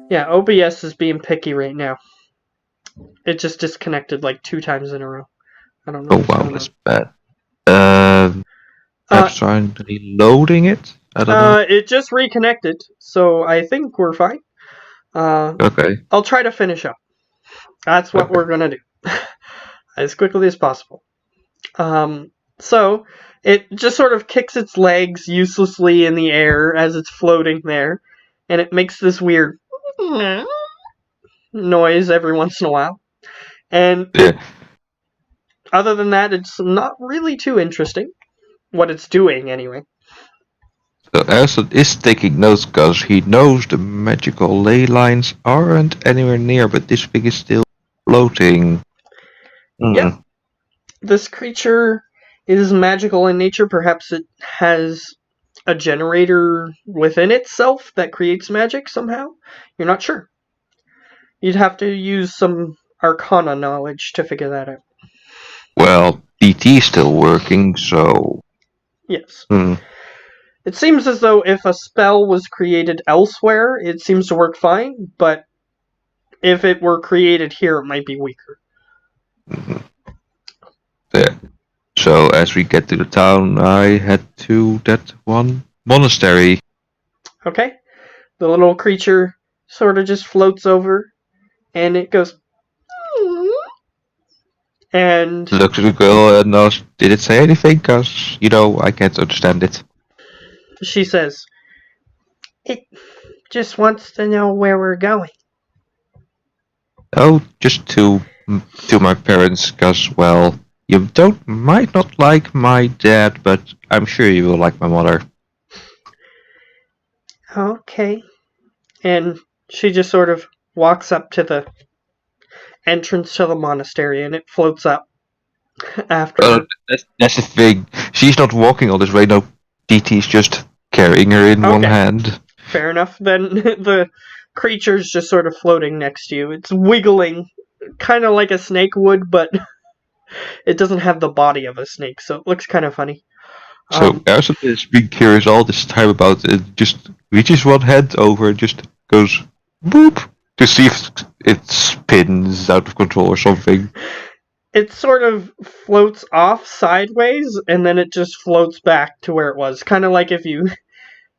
Yeah, OBS is being picky right now. It just disconnected like 2 times in a row. I don't know Oh what's wow, going that's on. bad. Uh, Perhaps trying reloading it? I don't know. it just reconnected, so I think we're fine. Okay. I'll try to finish up. That's what Okay. we're gonna do. As quickly as possible. So, it just sort of kicks its legs uselessly in the air as it's floating there, and it makes this weird noise every once in a while. And Yeah. other than that, it's not really too interesting. What it's doing, anyway. So Elson is taking notes because he knows the magical ley lines aren't anywhere near, but this thing is still floating. Yep, Hmm. this creature is magical in nature. Perhaps it has a generator within itself that creates magic somehow. You're not sure. You'd have to use some arcana knowledge to figure that out. Well, PT is still working, so. Yes. Hmm. It seems as though if a spell was created elsewhere, it seems to work fine, but if it were created here, it might be weaker. Mhm. There. So as we get to the town, I head to that one monastery. Okay? The little creature sort of just floats over, and it goes, and Look at the girl and asks, "Did it say anything? Cause I can't understand it." she says, "It just wants to know where we're going." Oh, just to my parents, cause well, you don't might not like my dad, but I'm sure you will like my mother. Okay. And she just sort of walks up to the entrance to the monastery, and it floats up after Uh, her. that's the thing. She's not walking all this way. No, DT's just carrying her in one Okay, hand. fair enough. Then the creature's just sort of floating next to you. It's wiggling, kind of like a snake would, but it doesn't have the body of a snake, so it looks kind of funny. So Um, Erson has been curious all this time about it. Just reaches one hand over, and just goes boop to see if it spins out of control or something. it sort of floats off sideways, and then it just floats back to where it was. Kind of like if you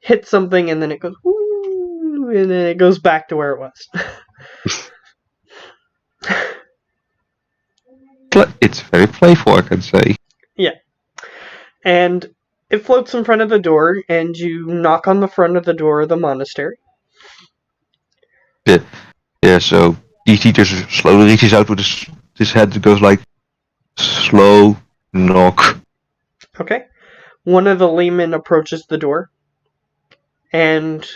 hit something and then it goes, woo, and then it goes back to where it was. It's very playful, I can say. Yeah. And it floats in front of the door, and you knock on the front of the door of the monastery. Yeah, yeah. So DT just slowly reaches out with his head and goes like slow knock. Okay. One of the laymen approaches the door, and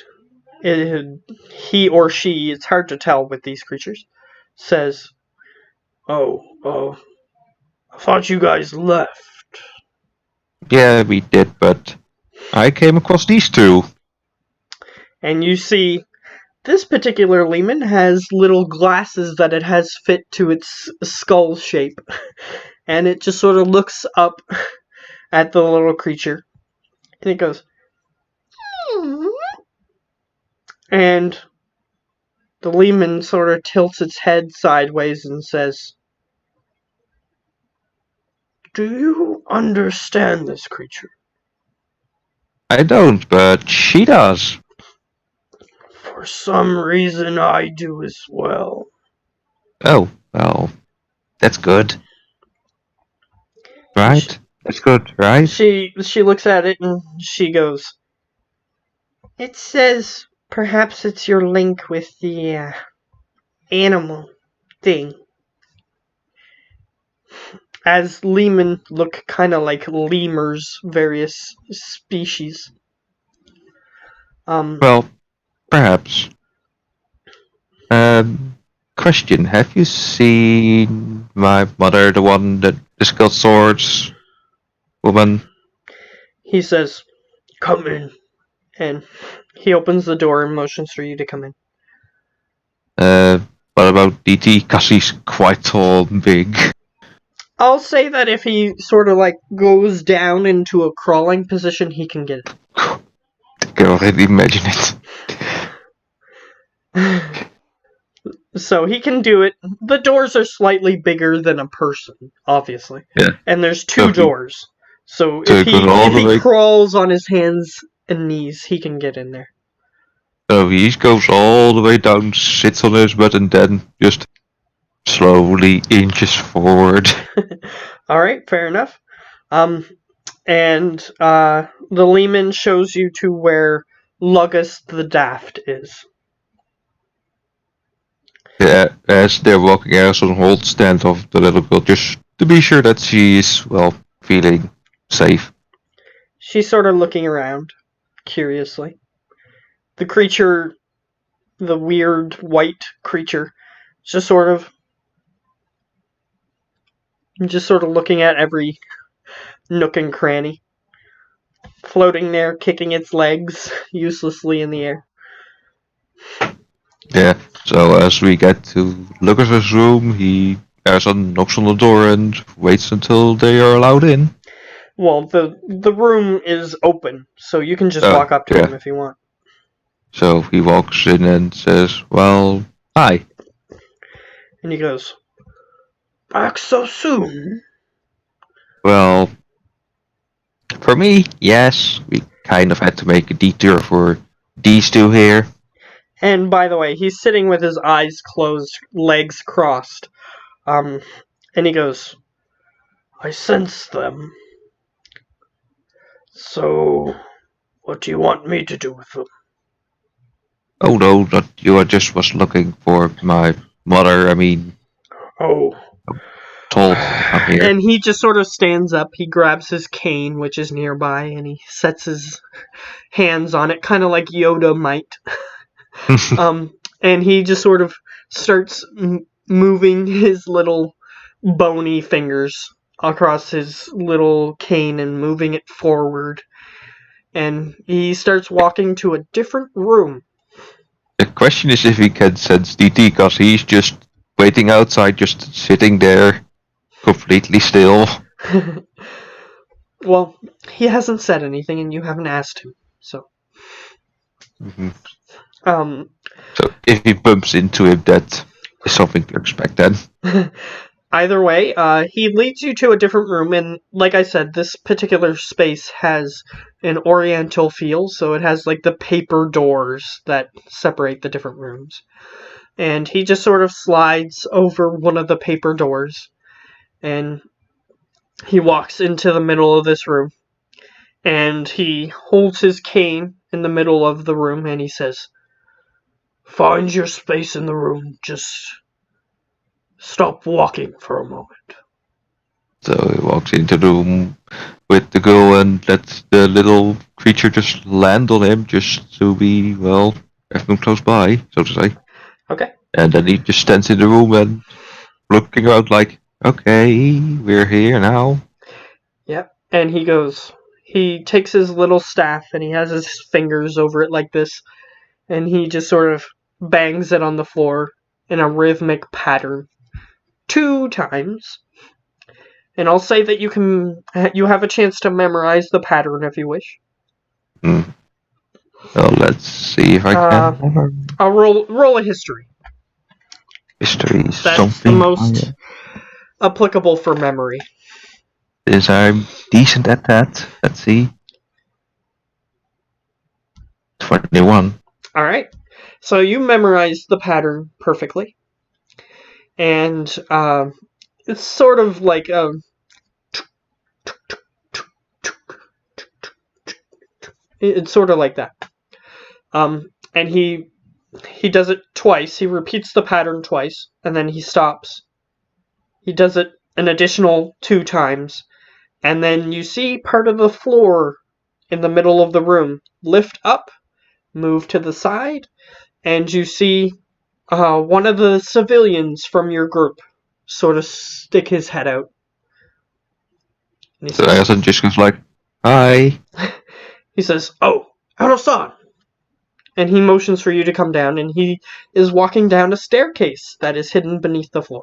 he or she, it's hard to tell with these creatures, says, "Oh, I thought you guys left." Yeah, we did, but I came across these two. And you see this particular lemon has little glasses that it has fit to its skull shape. And it just sort of looks up at the little creature. And it goes, and the lemon sort of tilts its head sideways and says, "Do you understand this creature?" I don't, but she does. "For some reason I do as well." Oh, well, that's good, And she, right? That's good, right? she looks at it and she goes, "It says perhaps it's your link with the animal thing." As leman look kind of like lemurs, various species. Um, Well, perhaps. Um, Question: have you seen my mother, the one that the skilled swords woman? he says, "Come in," and he opens the door and motions for you to come in. Uh, what about DT? Cause he's quite tall and big. I'll say that if he sort of like goes down into a crawling position, he can get it. I can already imagine it. So he can do it. The doors are slightly bigger than a person, obviously. Yeah. And there's So two doors. So so if it goes he all if the he way. crawls on his hands and knees, he can get in there. So he goes all the way down, sits on his butt, and then just slowly inches forward. All right, fair enough. And the Lehman shows you to where Lugus the Daft is. Yeah, as they're walking, Harrison holds stand of the little girl just to be sure that she is, well, feeling safe. She's sort of looking around, curiously. The creature, the weird white creature, just sort of looking at every nook and cranny, floating there, kicking its legs uselessly in the air. Yeah, so as we get to Lucas's room, Harrison knocks on the door and waits until they are allowed in. Well, the room is open, so you can just Oh, walk up to him yeah. if you want. So he walks in and says, well, hi. And he goes, "Back so soon?" Well, for me, yes, we kind of had to make a detour for these two here. And by the way, he's sitting with his eyes closed, legs crossed. And he goes, "I sense them. So, what do you want me to do with them?" Oh no, not you. I just was looking for my mother. I mean, Oh. told I'm here. And he just sort of stands up. He grabs his cane, which is nearby, and he sets his hands on it, kind of like Yoda might. And he just sort of starts moving his little bony fingers across his little cane and moving it forward. And he starts walking to a different room. The question is if he can sense DT, because he's just waiting outside, just sitting there, completely still. Well, he hasn't said anything, and you haven't asked him. So, Mhm. um, So if he bumps into him, that is something to expect then. either way, he leads you to a different room, and like I said, this particular space has an oriental feel, so it has like the paper doors that separate the different rooms. And he just sort of slides over one of the paper doors, and he walks into the middle of this room, and he holds his cane in the middle of the room, and he says, "Find your space in the room, just stop walking for a moment." So he walks into the room with the girl and lets the little creature just land on him, just to be, well, have him close by, so to say. Okay. And then he just stands in the room and looking around like, okay, we're here now. Yep. And he takes his little staff and he has his fingers over it like this, and he just sort of bangs it on the floor in a rhythmic pattern 2 times. And I'll say that you have a chance to memorize the pattern if you wish. Hmm. Well, let's see if I Uh, can remember. I'll roll a history. History is That's the something most applicable for memory. is I'm decent at that. Let's see. 21. All right. So you memorize the pattern perfectly, and it's sort of like it's sort of like that. And he does it twice. He repeats the pattern twice, and then he stops. He does it an additional 2 times, and then you see part of the floor in the middle of the room lift up, move to the side, and you see one of the civilians from your group sort of stick his head out. And he So says, Anderson just goes like, hi. "Oh, Harosan!" And he motions for you to come down, and he is walking down a staircase that is hidden beneath the floor.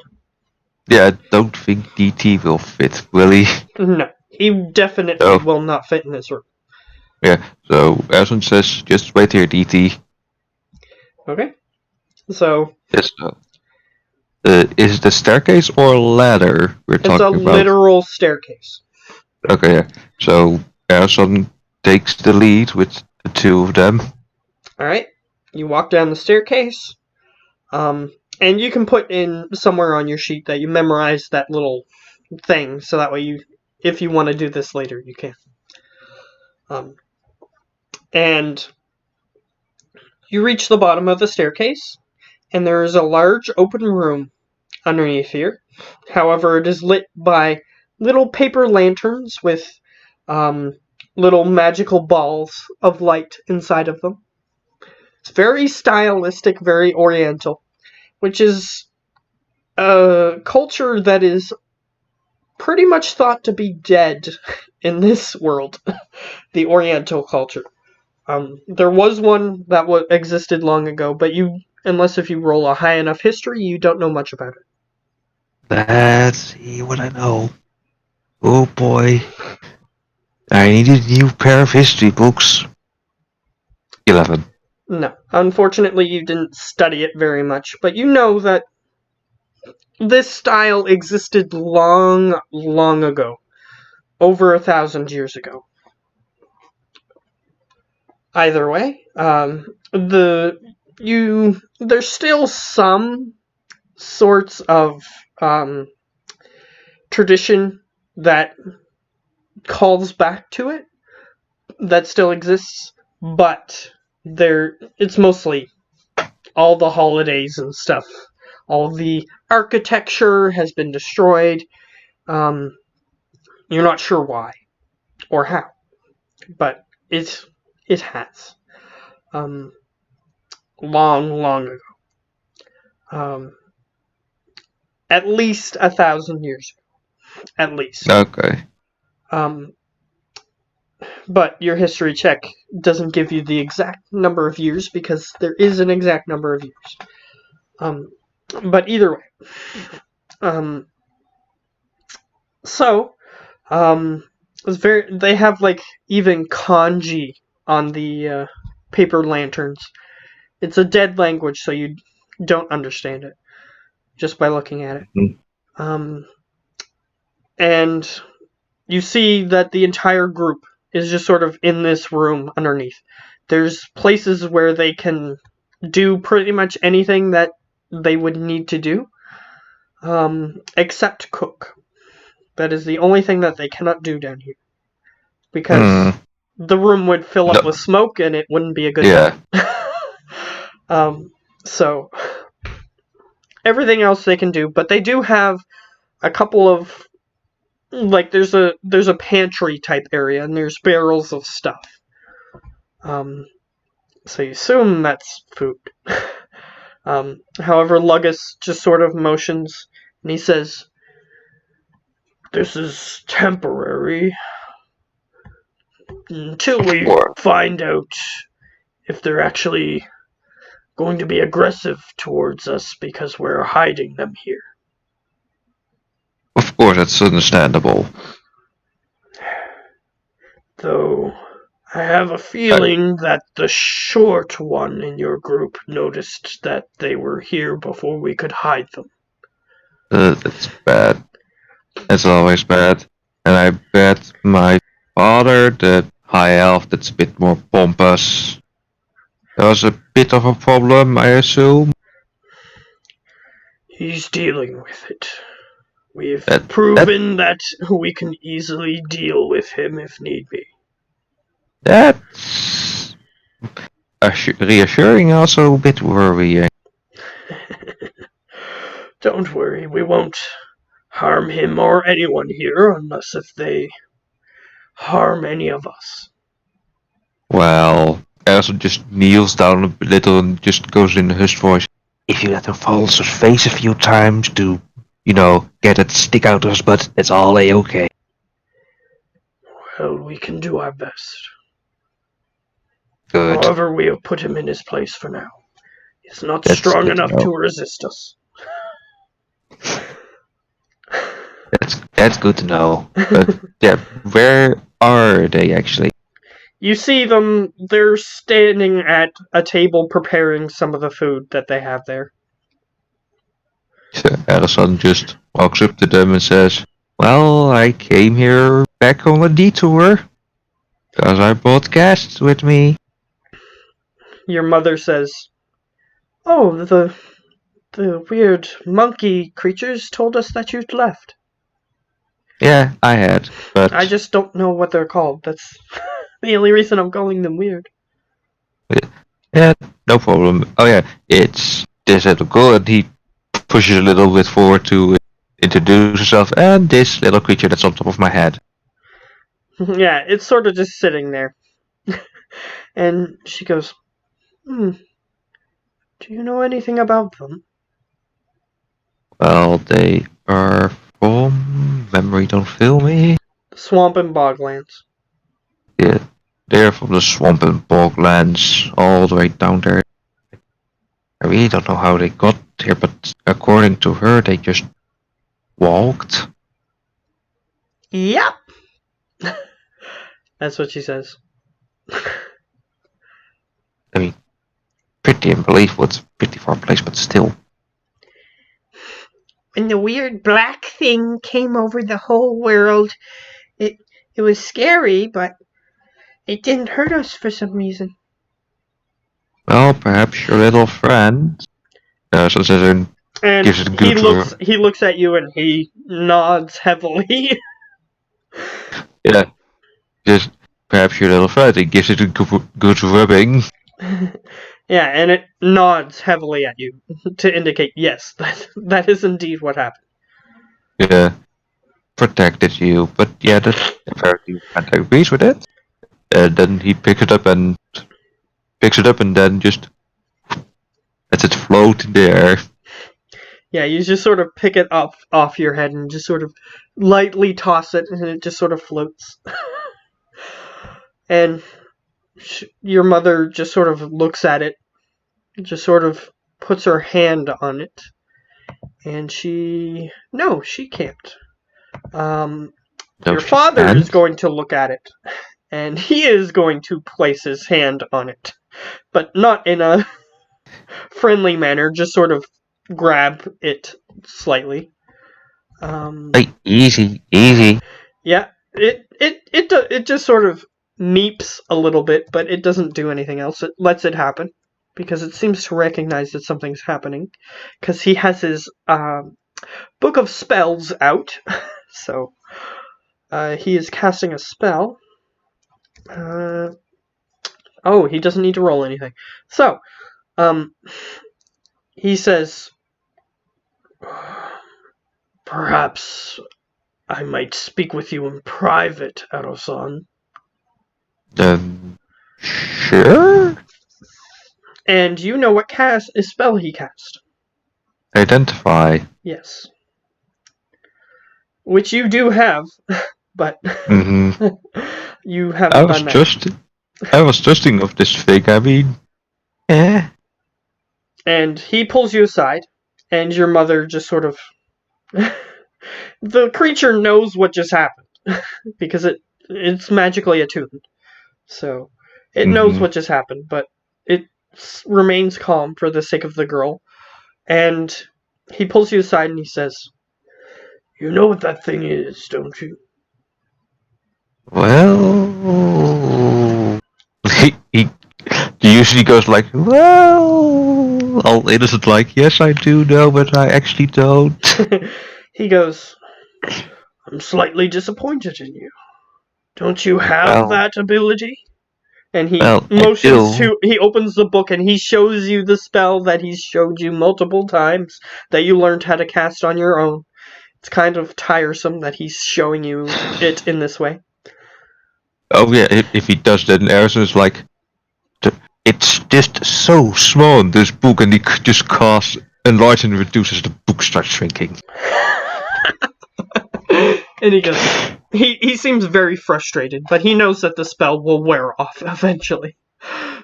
Yeah, I don't think DT will fit, will he? No, he definitely will not fit in this room. Yeah, so Anderson says, just wait here, DT. Okay. So Yes. Is it a staircase or a ladder we're it's a talking about? literal staircase. Okay, yeah. So Harrison takes the lead with the two of them. All right, you walk down the staircase, and you can put in somewhere on your sheet that you memorize that little thing, so that way you, if you want to do this later, you can. And you reach the bottom of the staircase, and there is a large open room underneath here. However, it is lit by little paper lanterns with little magical balls of light inside of them. It's very stylistic, very oriental, which is a culture that is pretty much thought to be dead in this world, the oriental culture. There was one that existed long ago, but unless if you roll a high enough history, you don't know much about it. Let's see what I know. Oh boy. I need a new pair of history books. 11. No, unfortunately, you didn't study it very much, but you know that this style existed long, long ago, over 1,000 years ago. Either way, there's still some sorts of tradition that calls back to it that still exists, but it's mostly all the holidays and stuff. All the architecture has been destroyed. You're not sure why or how, but it has. Long, long ago. At least 1,000 years ago. At least. Okay. But your history check doesn't give you the exact number of years because there is an exact number of years. But either way. They have like even kanji on the paper lanterns. It's a dead language, so you don't understand it just by looking at it. Mm-hmm. And you see that the entire group is just sort of in this room underneath. There's places where they can do pretty much anything that they would need to do, except cook. That is the only thing that they cannot do down here. Because the room would fill up with smoke and it wouldn't be a good thing. So everything else they can do, but they do have a couple of, like, there's a pantry type area and there's barrels of stuff. So you assume that's food. However, Lugus just sort of motions and he says, "This is temporary until we find out if they're actually going to be aggressive towards us because we're hiding them here." Of course, that's understandable. Though I have a feeling that the short one in your group noticed that they were here before we could hide them. That's bad. It's always bad. And I bet my father, the high elf that's a bit more pompous, there was a bit of a problem, I assume. He's dealing with it. We've proven that we can easily deal with him if need be. That's reassuring, also a bit worrying. Don't worry, we won't harm him or anyone here unless if they harm any of us. Well, Erson just kneels down a little and just goes in a hushed voice. If you let him fall on his face a few times to, get that stick out of his butt, it's all A-okay. Well, we can do our best. Good. However, we have put him in his place for now. He's not strong enough to resist us. That's good to know. But yeah, where are they actually? You see them, they're standing at a table preparing some of the food that they have there. So Edison just walks up to them and says, "Well, I came here back on a detour, because I brought guests with me." Your mother says, "Oh, the weird monkey creatures told us that you'd left. Yeah, I had, but I just don't know what they're called. That's the only reason I'm calling them weird." yeah, no problem. Oh yeah, it's this little girl, and he pushes a little bit forward to introduce himself, and this little creature that's on top of my head. Yeah, it's sort of just sitting there. And she goes, "Do you know anything about them?" Well, they are from memory, don't fail me. Swamp and boglands. Yeah, they're from the swamp and boglands all the way down there. I really don't know how they got here, but according to her, they just walked. Yep. That's what she says. I mean, pretty unbelievable. It's a pretty far place, but still. When the weird black thing came over the whole world, it was scary, but it didn't hurt us for some reason. Well, perhaps your little friend. So Cesar And gives it a good he looks at you and he nods heavily. yeah, just perhaps your little friend. He gives it a good rubbing. Yeah, and it nods heavily at you to indicate yes, that is indeed what happened. Yeah, protected you, but yeah, that apparently friend agrees with it. Then he picks it up and then just lets it float in the air. Yeah, you just sort of pick it up off your head and just sort of lightly toss it, and it just sort of floats. And your mother just sort of looks at it, just sort of puts her hand on it, and no, she can't. Your father is going to look at it, and he is going to place his hand on it, but not in a friendly manner, just sort of grab it slightly. Hey, easy. Yeah, it just sort of meeps a little bit, but it doesn't do anything else. It lets it happen because it seems to recognize that something's happening. Because he has his book of spells out, so he is casting a spell. He doesn't need to roll anything. So, he says, "Perhaps I might speak with you in private, Erosan." Sure. And you know what spell he cast. Identify. Yes. Which you do have, but you haven't done that. I was trusting of this thing. I mean, eh. And he pulls you aside, and your mother just sort of... The creature knows what just happened, because it's magically attuned. So, it knows what just happened, but it remains calm for the sake of the girl. And he pulls you aside and he says, "You know what that thing is, don't you?" Well, he usually goes like, well, all innocent, like, yes, I do know, but I actually don't. He goes, "I'm slightly disappointed in you. Don't you have that ability?" And he motions he opens the book and he shows you the spell that he's showed you multiple times that you learned how to cast on your own. It's kind of tiresome that he's showing you it in this way. Oh yeah, if he does that, and Arison's like, it's just so small in this book, and he just casts enlarge and reduces, the book starts shrinking. And he goes, he seems very frustrated, but he knows that the spell will wear off eventually.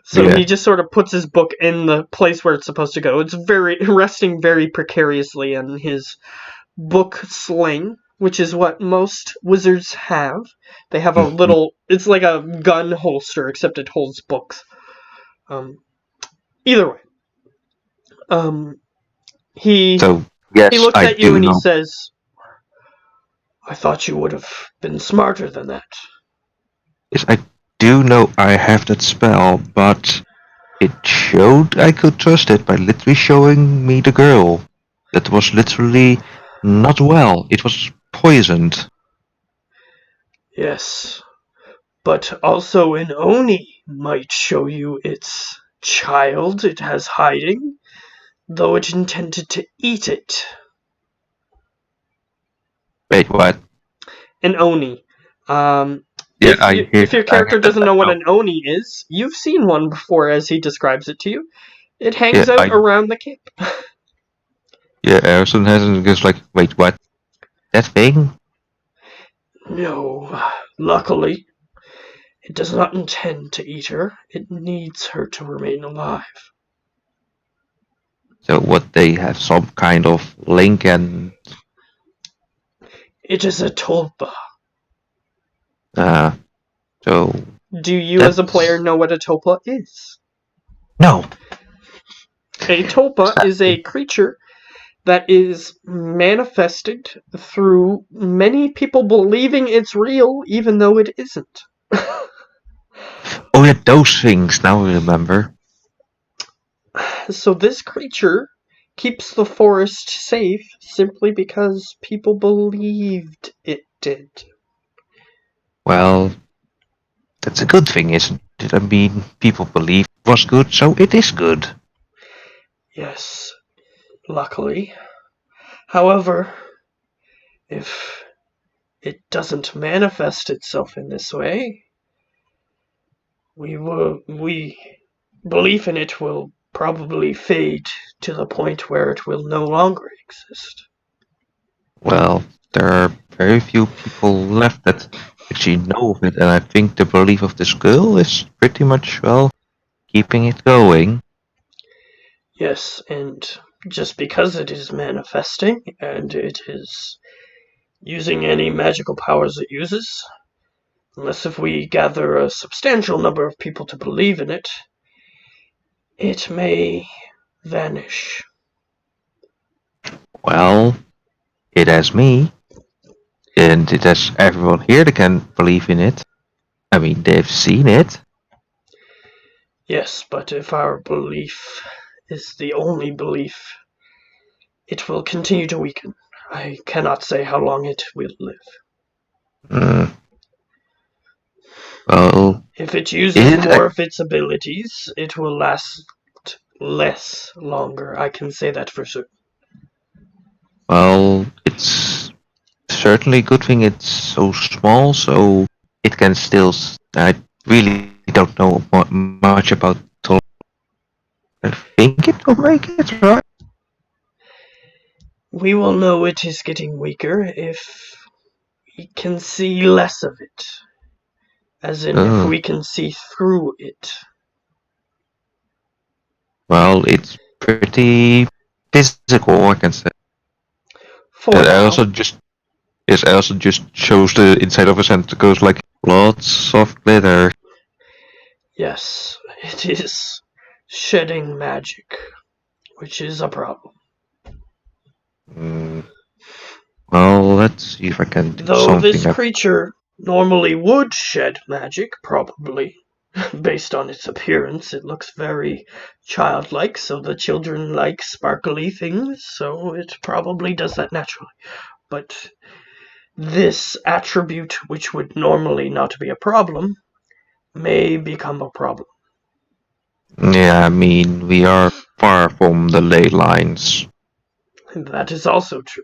So he just sort of puts his book in the place where it's supposed to go. It's resting very precariously in his book sling, which is what most wizards have. They have a little, it's like a gun holster, except it holds books. Either way. He So, yes, looks I at you do and he know. says, I thought you would have been smarter than that. Yes, I do know I have that spell, but it showed I could trust it by literally showing me the girl. That was literally not well. It was poisoned. Yes, but also an Oni might show you its child it has hiding, though it intended to eat it. Wait, what? An Oni. Yeah, I hear If your that. I character heard that. doesn't I know what know. an Oni is, you've seen one before as he describes it to you. It Yeah, hangs out around the camp. Harrison hasn't just like, wait, what? That thing? No, luckily, it does not intend to eat her. It needs her to remain alive. So what? They have some kind of link and It is a tulpa. uh. So Do you, as a player, that's know what a tulpa is? no. A tulpa is a creature that is manifested through many people believing it's real, even though it isn't. Oh yeah, those things. Now I remember. So this creature keeps the forest safe simply because people believed it did. Well, that's a good thing, isn't it? I mean, people believe it was good, so it is good. Yes, luckily. However, if it doesn't manifest itself in this way, we belief in it will probably fade to the point where it will no longer exist. Well, there are very few people left that actually know of it, and I think the belief of this girl is pretty much, well, keeping it going. Yes, and just because it is manifesting and it is using any magical powers it uses, unless if we gather a substantial number of people to believe in it, it may vanish. Well, it has me, and it has everyone here that can believe in it. I mean, they've seen it. Yes, but if our belief is the only belief, it will continue to weaken. I cannot say how long it will live. Mm, well, If it uses is more it? of its abilities, it will last less longer. I can say that for certain. Well, it's certainly a good thing it's so small, so it can still. I really don't know much about. I think it will make it right. We will know it is getting weaker if we can see less of it. As in, if Oh, we can see through it. well, it's pretty physical, I can say. For And now, I also just shows the inside of his hand. It goes like lots of glitter. yes, it is shedding magic, which is a problem. Mm, well, let's see if I can do Though this something. creature normally would shed magic, probably. Based on its appearance, it looks very childlike, so the children like sparkly things, so it probably does that naturally. But this attribute, which would normally not be a problem, may become a problem. Yeah, I mean, we are far from the ley lines. And that is also true.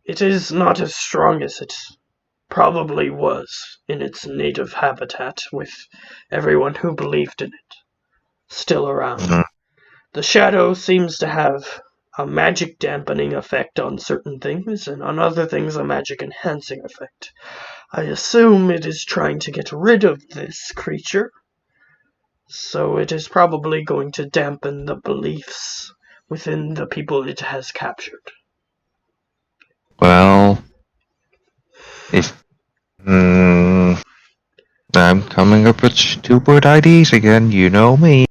It is not as strong as it probably was in its native habitat, with everyone who believed in it still around. Mm, The shadow seems to have a magic dampening effect on certain things, and on other things a magic enhancing effect. I assume it is trying to get rid of this creature, so it is probably going to dampen the beliefs within the people it has captured. Well, if I'm coming up with stupid ideas again, you know me.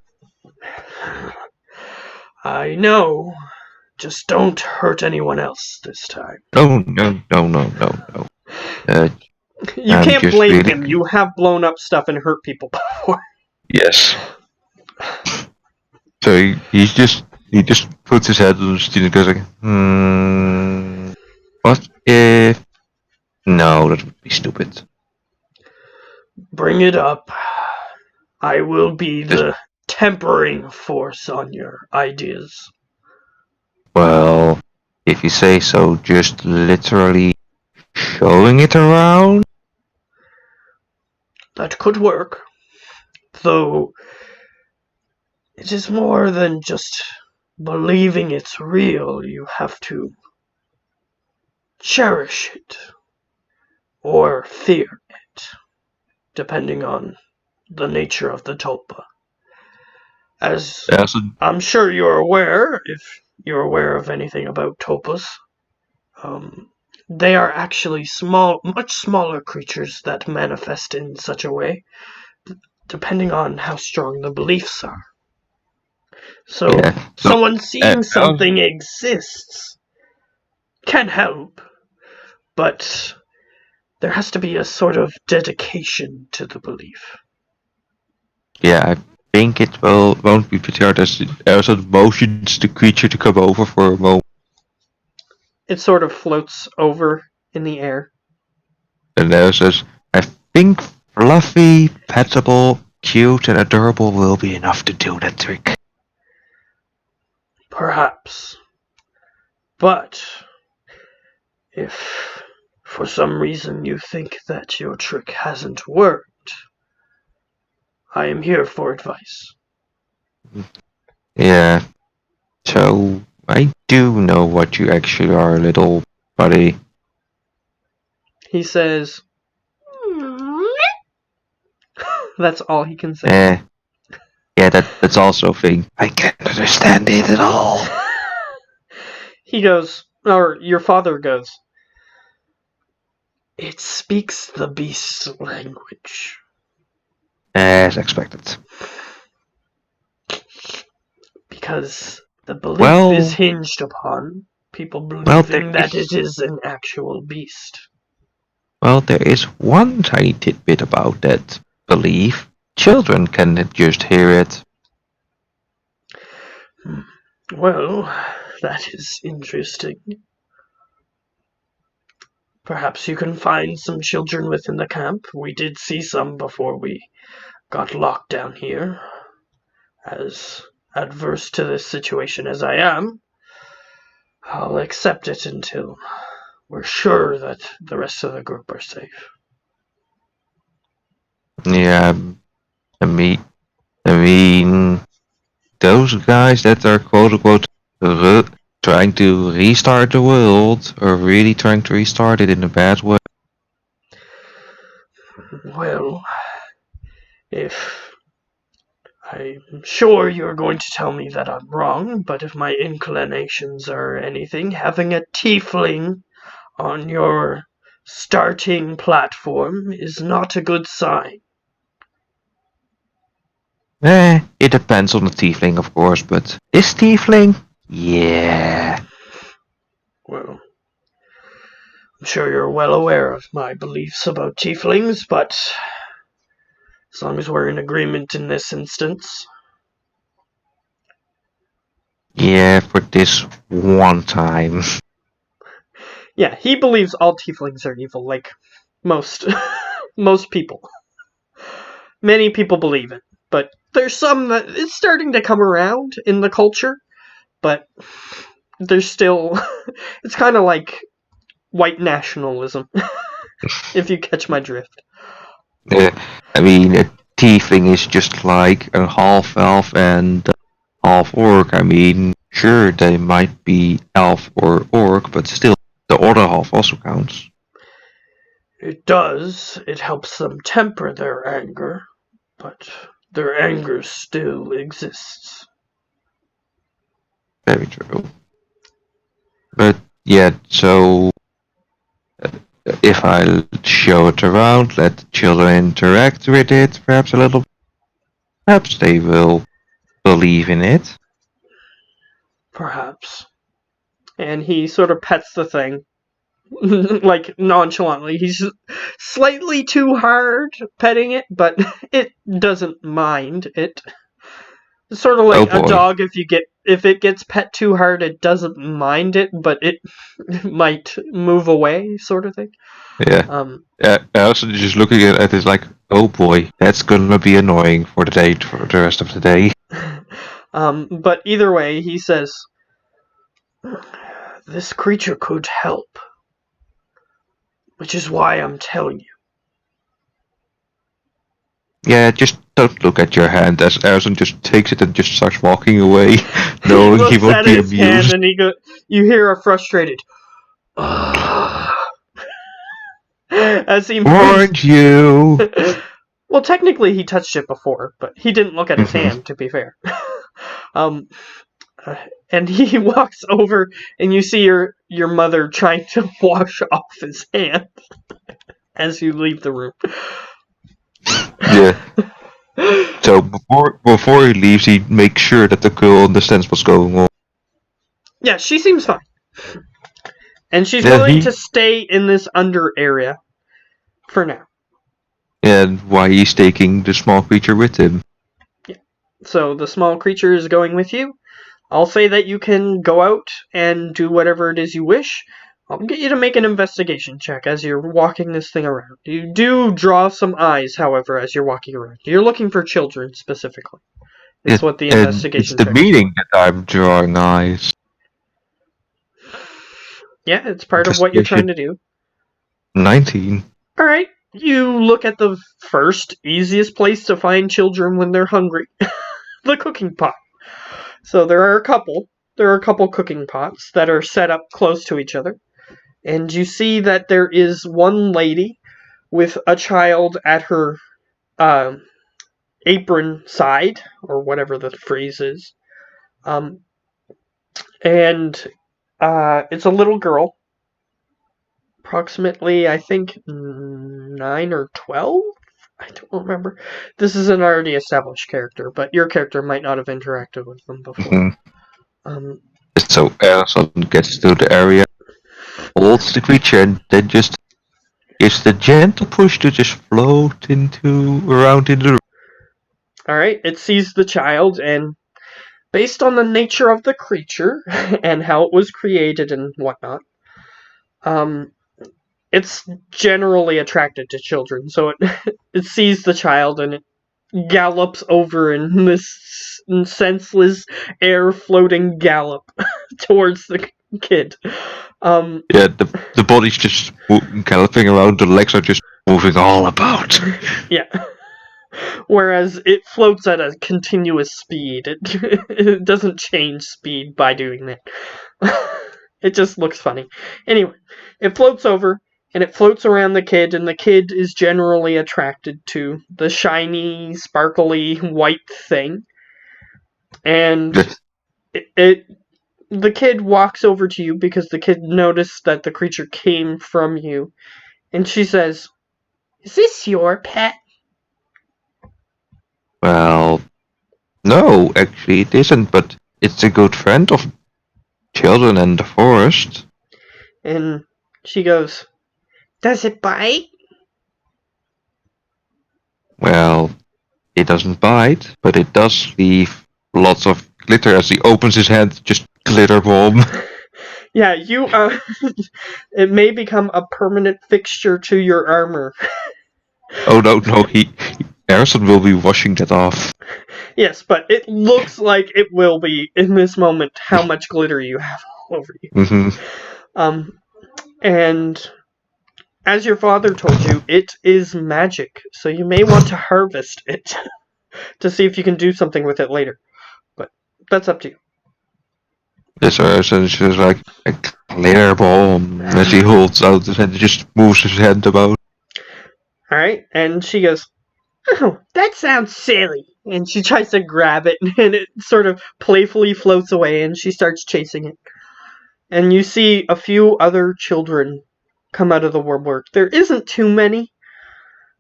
I know. Just don't hurt anyone else this time. No, no, no, no, no, no. Uh, You I'm can't just blame really him. You have blown up stuff and hurt people before. yes. So he just puts his head on the seat and goes like, what if? No, that would be stupid. Bring it up. I will be Just the tempering force on your ideas. well, if you say so, just literally showing it around. That could work. Though it is more than just believing it's real. You have to cherish it or fear it, depending on the nature of the tulpa. As As a, I'm sure you're aware, if you're aware of anything about tulpas, they are actually small, much smaller creatures that manifest in such a way, depending on how strong the beliefs are. So, yeah. So someone seeing also, something exists can help, but there has to be a sort of dedication to the belief. yeah, I think it won't be pretty hard as also motions the creature to come over for a moment, It sort of floats over in the air. and there says, I think fluffy, petable, cute, and adorable will be enough to do that trick. Perhaps. But if for some reason you think that your trick hasn't worked, I am here for advice. Yeah, so I do know what you actually are, little buddy. He says, that's all he can say. Eh, yeah, that's also a thing. I can't understand it at all. He goes, or your father goes, it speaks the beast's language. As expected. Because the belief is Well, hinged upon people well, there believing that it is is an actual beast. Well, there is one tiny tidbit about that belief. Children can just hear it. Well, that is interesting. Perhaps you can find some children within the camp. We did see some before we got locked down here. As adverse to this situation as I am, I'll accept it until we're sure that the rest of the group are safe. Yeah, I mean, those guys that are quote unquote trying to restart the world are really trying to restart it in a bad way. Well, if I'm sure you're going to tell me that I'm wrong, but if my inclinations are anything, having a tiefling on your starting platform is not a good sign. It depends on the tiefling, of course, but this tiefling, yeah. Well, I'm sure you're well aware of my beliefs about tieflings, but as long as we're in agreement in this instance. Yeah, for this one time. Yeah, he believes all tieflings are evil, like most most people. Many people believe it, but there's some that it's starting to come around in the culture, but there's still it's kind of like white nationalism, if you catch my drift. Uh, I mean, a tiefling is just like a half elf and half orc. I mean, sure, they might be elf or orc, but still, the other half also counts. It does. It helps them temper their anger, but their anger still exists. Very true. But yeah, so if I show it around, let the children interact with it, perhaps a little, perhaps they will believe in it. Perhaps. And he sort of pets the thing, like nonchalantly. He's slightly too hard petting it, but it doesn't mind it. It's sort of like Oh a boy. dog. If it gets pet too hard, it doesn't mind it, but it might move away, sort of thing. Yeah. I also just looking at it like, oh boy, that's gonna be annoying for the day, for the rest of the day. But either way, he says, "This creature could help, which is why I'm telling you." Yeah, just don't look at your hand as Erison just takes it and just starts walking away, He knowing he looks won't at be his hand amused. and you hear a frustrated as he moves. Warned you! Well, technically he touched it before, but he didn't look at his hand, to be fair. um, and he walks over, and you see your mother trying to wash off his hand as you leave the room. Yeah. So before he leaves, he makes sure that the girl understands what's going on. Yeah, she seems fine. And she's Yeah, willing to stay in this under area for now. and why he's taking the small creature with him. Yeah. So the small creature is going with you. I'll say that you can go out and do whatever it is you wish. I'll get you to make an investigation check as you're walking this thing around. You do draw some eyes, however, as you're walking around. You're looking for children specifically. It's what the And it's investigation the check meaning that I'm drawing eyes. is. Yeah, it's part of what you're trying to do. 19. Alright, you look at the first easiest place to find children when they're hungry. The cooking pot. So there are a couple cooking pots that are set up close to each other. And you see that there is one lady with a child at her apron side, or whatever the phrase is. And it's a little girl, approximately, I think, 9 or 12? I don't remember. This is an already established character, but your character might not have interacted with them before. So Erison gets to the area, holds the creature, and then just gives the gentle push to just float around in the room. Alright, it sees the child, and based on the nature of the creature and how it was created and whatnot, it's generally attracted to children. So it sees the child and it gallops over in this senseless air floating gallop towards the kid. Yeah, the body's just galloping around, the legs are just moving all about. Yeah. Whereas it floats at a continuous speed. It doesn't change speed by doing that. It just looks funny. Anyway, it floats over, and it floats around the kid, and the kid is generally attracted to the shiny, sparkly white thing. And the kid walks over to you because the kid noticed that the creature came from you. And she says, "Is this your pet?" Well, no, actually it isn't, but it's a good friend of children and the forest. And she goes, "Does it bite?" Well, it doesn't bite, but it does leave lots of glitter as he opens his hand, just glitter bomb. Yeah, you, it may become a permanent fixture to your armor. Oh no, Erison will be washing that off. Yes, but it looks like it will be in this moment how much glitter you have all over you. Mm-hmm. And as your father told you, it is magic, so you may want to harvest it to see if you can do something with it later. But that's up to you. Yes, Erison is like a glitter bomb as he holds out his hand, just moves his hand about. Alright, and she goes, "Oh, that sounds silly." And she tries to grab it, and it sort of playfully floats away, and she starts chasing it. And you see a few other children come out of the woodwork. There isn't too many,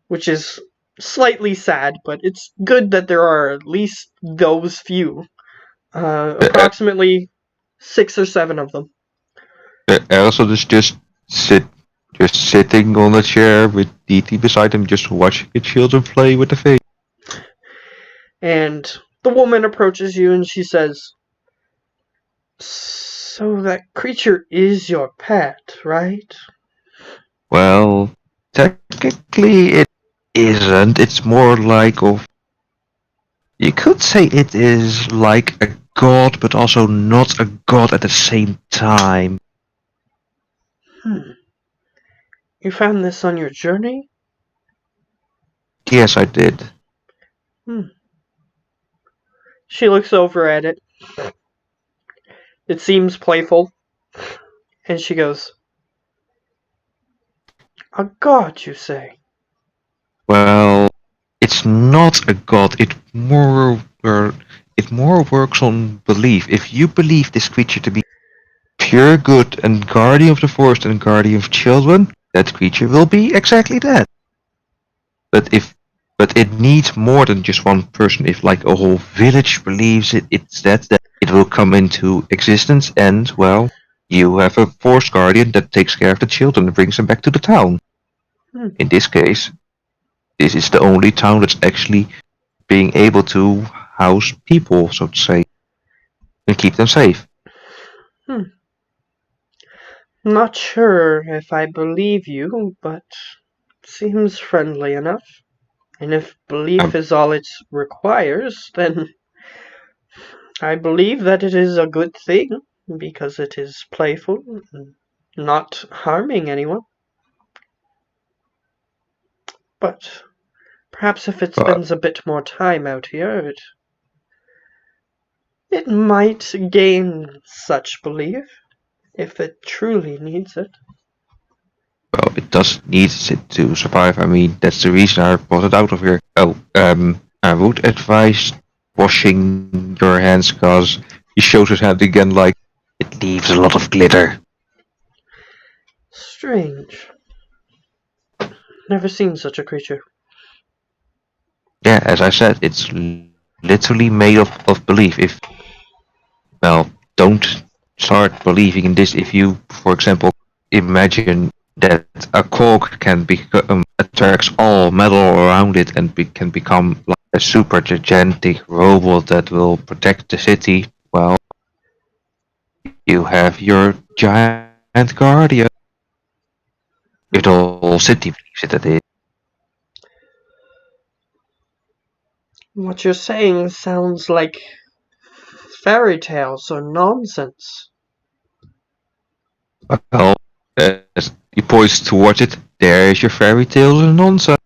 which is slightly sad, but it's good that there are at least those few. Approximately 6 or 7 of them. Elson is just sitting on a chair with DT beside him, just watching the children play with the thing. And the woman approaches you and she says, "So that creature is your pet, right?" Well, technically it isn't. It's more like of. You could say it is like a god, but also not a god at the same time. You found this on your journey? Yes, I did. She looks over at it. It seems playful. And she goes, "A god, you say?" Well, it's not a god. It more works on belief. If you believe this creature to be pure good and guardian of the forest and guardian of children, that creature will be exactly that. But if but it needs more than just one person. If like a whole village believes it's that it will come into existence and well, you have a forest guardian that takes care of the children and brings them back to the town. Hmm. In this case, this is the only town that's actually being able to house people, so to say, and keep them safe. Not sure if I believe you, but seems friendly enough. And if belief Um, is all it requires, then I believe that it is a good thing, because it is playful and not harming anyone. But perhaps if it but spends a bit more time out here, it might gain such belief, if it truly needs it. well, it does need it to survive. I mean, that's the reason I brought it out of here. Oh, I would advise washing your hands because he shows his hand again like it leaves a lot of glitter. Strange. Never seen such a creature. Yeah, as I said, it's literally made of belief. If, well, don't start believing in this if you, for example, imagine that a cork can attracts all metal around it and can become like a super gigantic robot that will protect the city. Well, you have your giant guardian. If the whole city believes it, that is. What you're saying sounds like fairy tales or nonsense. Well, as he points towards it, there is your fairy tales and nonsense.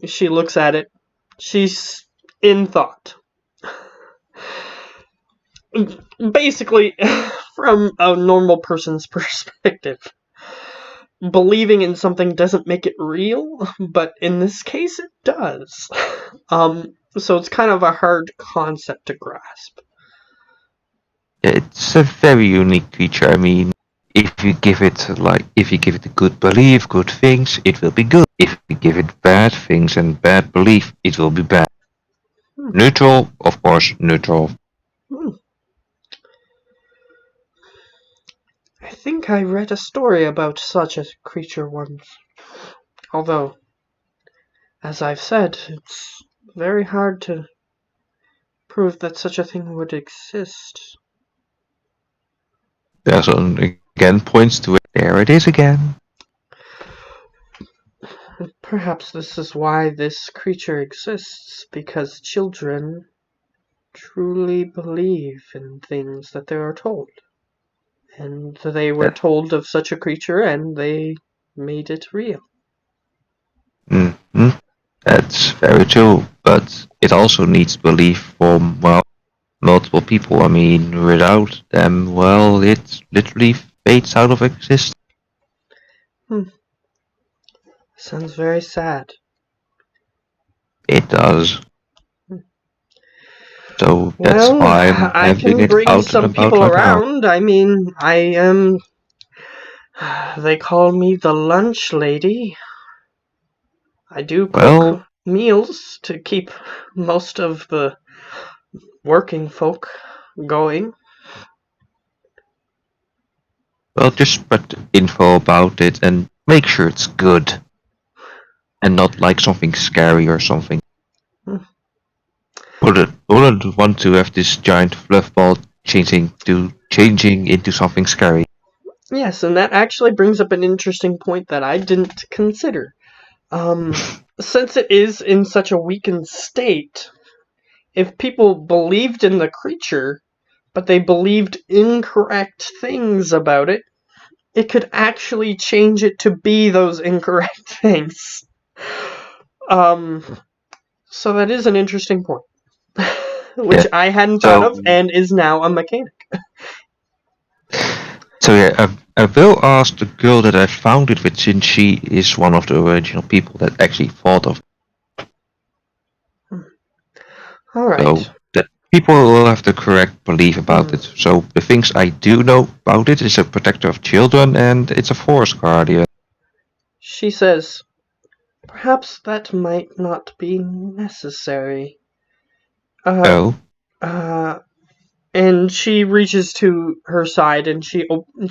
She looks at it. She's in thought. Basically, from a normal person's perspective, believing in something doesn't make it real, but in this case it does. So it's kind of a hard concept to grasp. It's a very unique creature. I mean, if you give it a good belief, good things, it will be good. If you give it bad things and bad belief, it will be bad. Hmm. Neutral, of course, neutral. Hmm. I think I read a story about such a creature once. Although, as I've said, it's very hard to prove that such a thing would exist. There's again points to it. There it is again. Perhaps this is why this creature exists, because children truly believe in things that they are told. And they were That, told of such a creature and they made it real. mm, that's very true, but it also needs belief from, well, multiple people. I mean, without them, well, it literally fades out of existence. Hmm. Sounds very sad. It does. So that's Well, why I'm I having can it bring out and some about people right now. around. I mean, I am They call me the lunch lady. I do cook Well, meals to keep most of the working folk going. just spread the info about it and make sure it's good and not like something scary or something. Hmm. Wouldn't want to have this giant fluff ball changing into something scary. Yes, and that actually brings up an interesting point that I didn't consider. Um, since it is in such a weakened state, if people believed in the creature, but they believed incorrect things about it, it could actually change it to be those incorrect things. Um, so that is an interesting point, which Yeah. I hadn't thought So of and is now a mechanic. I will ask the girl that I found it with, since she is one of the original people that actually thought of. All So right. that people will have the correct belief about Hmm. it. So the things I do know about it is a protector of children and it's a forest guardian. She says, perhaps that might not be necessary. Uh, Oh, uh, and she reaches to her side and she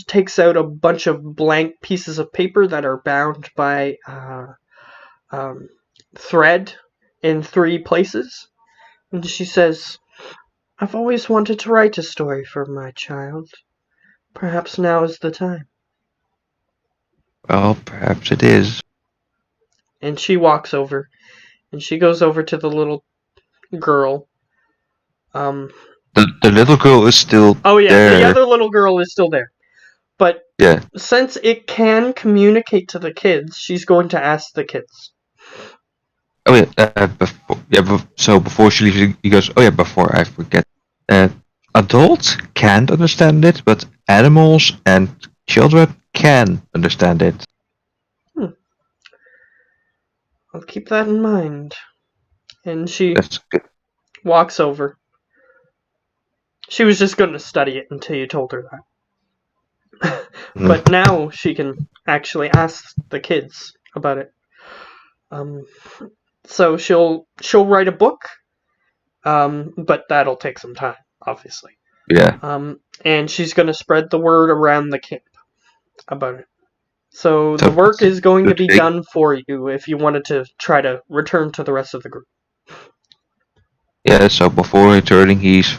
takes out a bunch of blank pieces of paper that are bound by um, thread in 3 places. And she says, I've always wanted to write a story for my child. Perhaps now is the time. well, perhaps it is. And she walks over and she goes over to the little girl. Um, The little girl is still oh, yeah, the there. other little girl is still there. But Yeah. since it can communicate to the kids, she's going to ask the kids. Oh yeah. So before she leaves, he goes, "Oh yeah, before I forget, uh, adults can't understand it, but animals and children can understand it." Hmm, I'll keep that in mind. And she That's good. walks over. She was just going to study it until you told her that. But Mhm. now she can actually ask the kids about it. Um, so she'll write a book, but that'll take some time, obviously. Yeah. And she's going to spread the word around the camp about it. So So the work that's a is going to good be thing. done for you if you wanted to try to return to the rest of the group. Yeah. So before returning, he's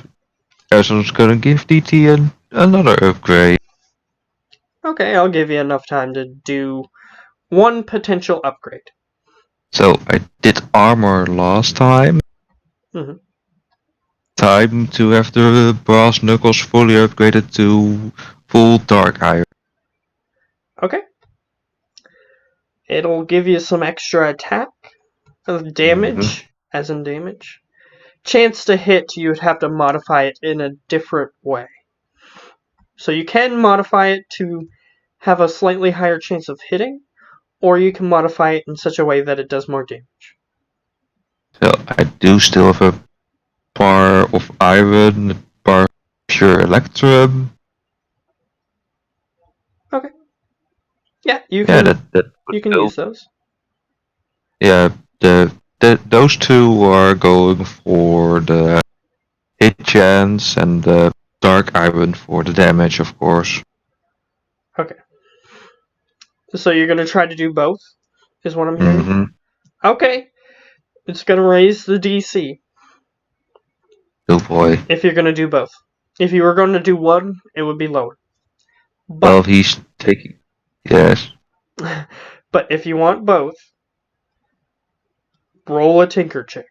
Arizon's gonna give DT another upgrade. Okay, I'll give you enough time to do one potential upgrade. So I did armor last time. Hmm. Time to have the brass knuckles fully upgraded to full dark iron. Okay, it'll give you some extra attack, Hmm. damage, as in damage. Chance to hit, you would have to modify it in a different way. So you can modify it to have a slightly higher chance of hitting, or you can modify it in such a way that it does more damage. So I do still have a bar of iron, a bar of pure electrum. Okay, yeah, you Yeah, can that would you can still. use those. Yeah, those two are going for the hit chance and the dark iron for the damage, of course. Okay, so you're gonna try to do both, is what I'm hearing. Hmm. Okay, it's gonna raise the DC Oh boy. if you're gonna do both. If you were going to do one, it would be lower. Well, But he's taking. Yes. but if you want both, roll a tinker check.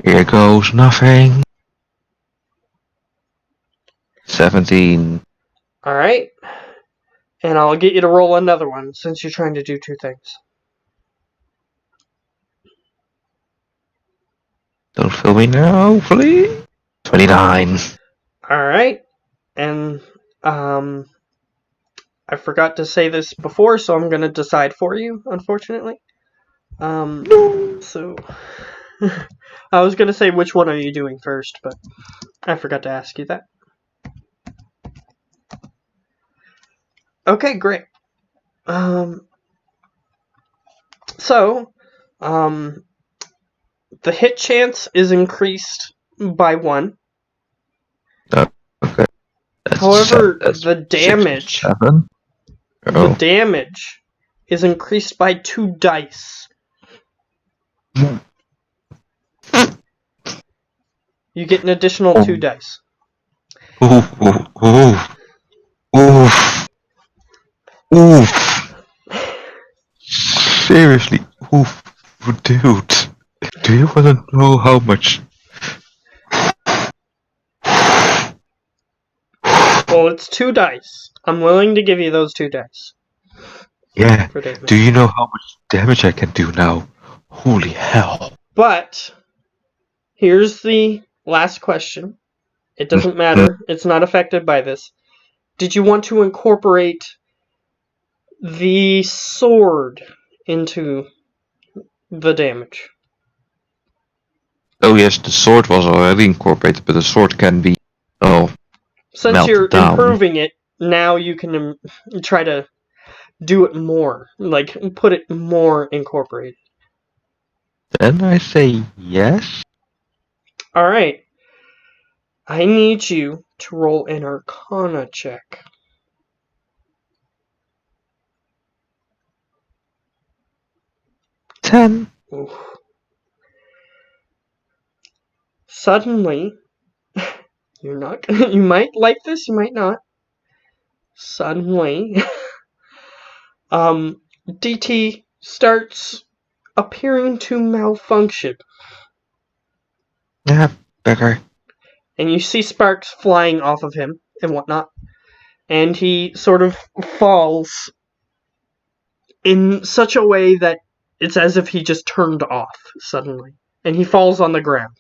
Here goes nothing. 17. All right, and I'll get you to roll another one since you're trying to do two things. Don't fill me now, hopefully. 29. All right, and um, I forgot to say this before, so I'm gonna decide for you, unfortunately. Um, No. so I was gonna say which one are you doing first, but I forgot to ask you that. Okay, great. So, the hit chance is increased by 1. Okay. That's However, that's the 6 to damage 7. the Oh. damage is increased by 2 dice. You get an additional 2 dice. Oof, oof, oof, oof, oof. Seriously, oof, dude. Do you want to know how much? Well, it's 2 dice. I'm willing to give you those 2 dice Yeah. for Do damage. you know how much damage I can do now? Holy hell. But here's the last question. It doesn't matter. It's not affected by this. Did you want to incorporate the sword into the damage? Oh yes, the sword was already incorporated, but the sword can be Since you're melted down. improving it, now you can try to do it more. Like, put it more incorporated. Then I say yes. Alright. I need you to roll an Arcana check. 10. Oof. Suddenly, you're not. You might like this, you might not. Suddenly, DT starts appearing to malfunction, Yeah, better. and you see sparks flying off of him and whatnot, and he sort of falls in such a way that it's as if he just turned off suddenly, and he falls on the ground.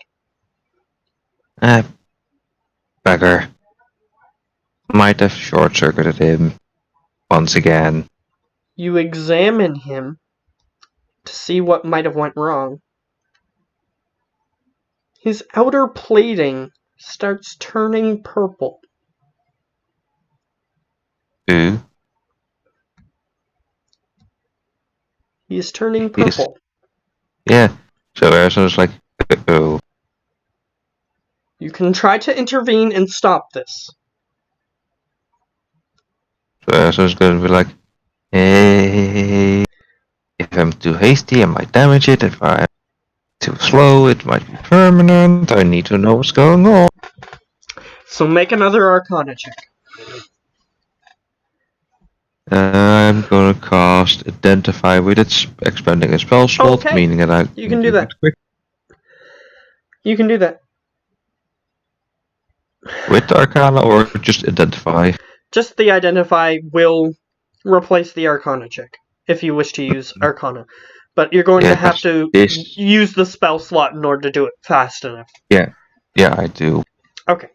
Uh, Beggar. Might have short circuited him once again. You examine him to see what might have went wrong. His outer plating starts turning purple. Who He is turning is. purple. Yeah. So Arizon's like, oh. You can try to intervene and stop this. So Arizon's gonna be like, hey. If I'm too hasty, I might damage it. If I'm too slow, it might be permanent. I need to know what's going on. So make another Arcana check. I'm gonna cast Identify with it, expanding a spell slot, Okay, meaning that I you can can do do that. it quick You can do that. with Arcana or just Identify. Just the Identify will replace the Arcana check if you wish to use Arcana. But you're going to Yeah, have because to this. use the spell slot in order to do it fast enough. Yeah, yeah, I do. Okay.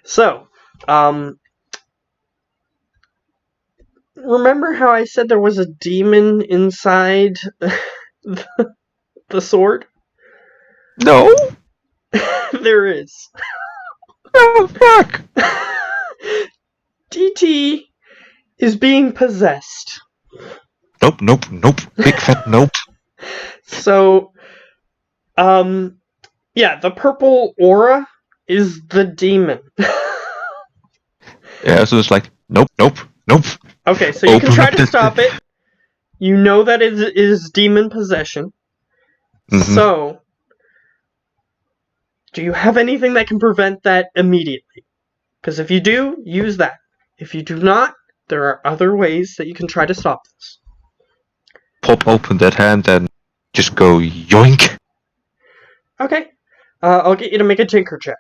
So, remember how I said there was a demon inside the sword? No, There is. oh fuck. DT is being possessed. Nope, nope, nope. Big fat nope. So, yeah, the purple aura is the demon. Yeah, so it's like, nope, nope, nope. Okay, so you can Open try up to the. stop it. You know that it is demon possession. Mm-hmm. So, do you have anything that can prevent that immediately? Because if you do, use that. If you do not, there are other ways that you can try to stop this. Pop open that hand and just go yoink. Okay. I'll get you to make a tinker check.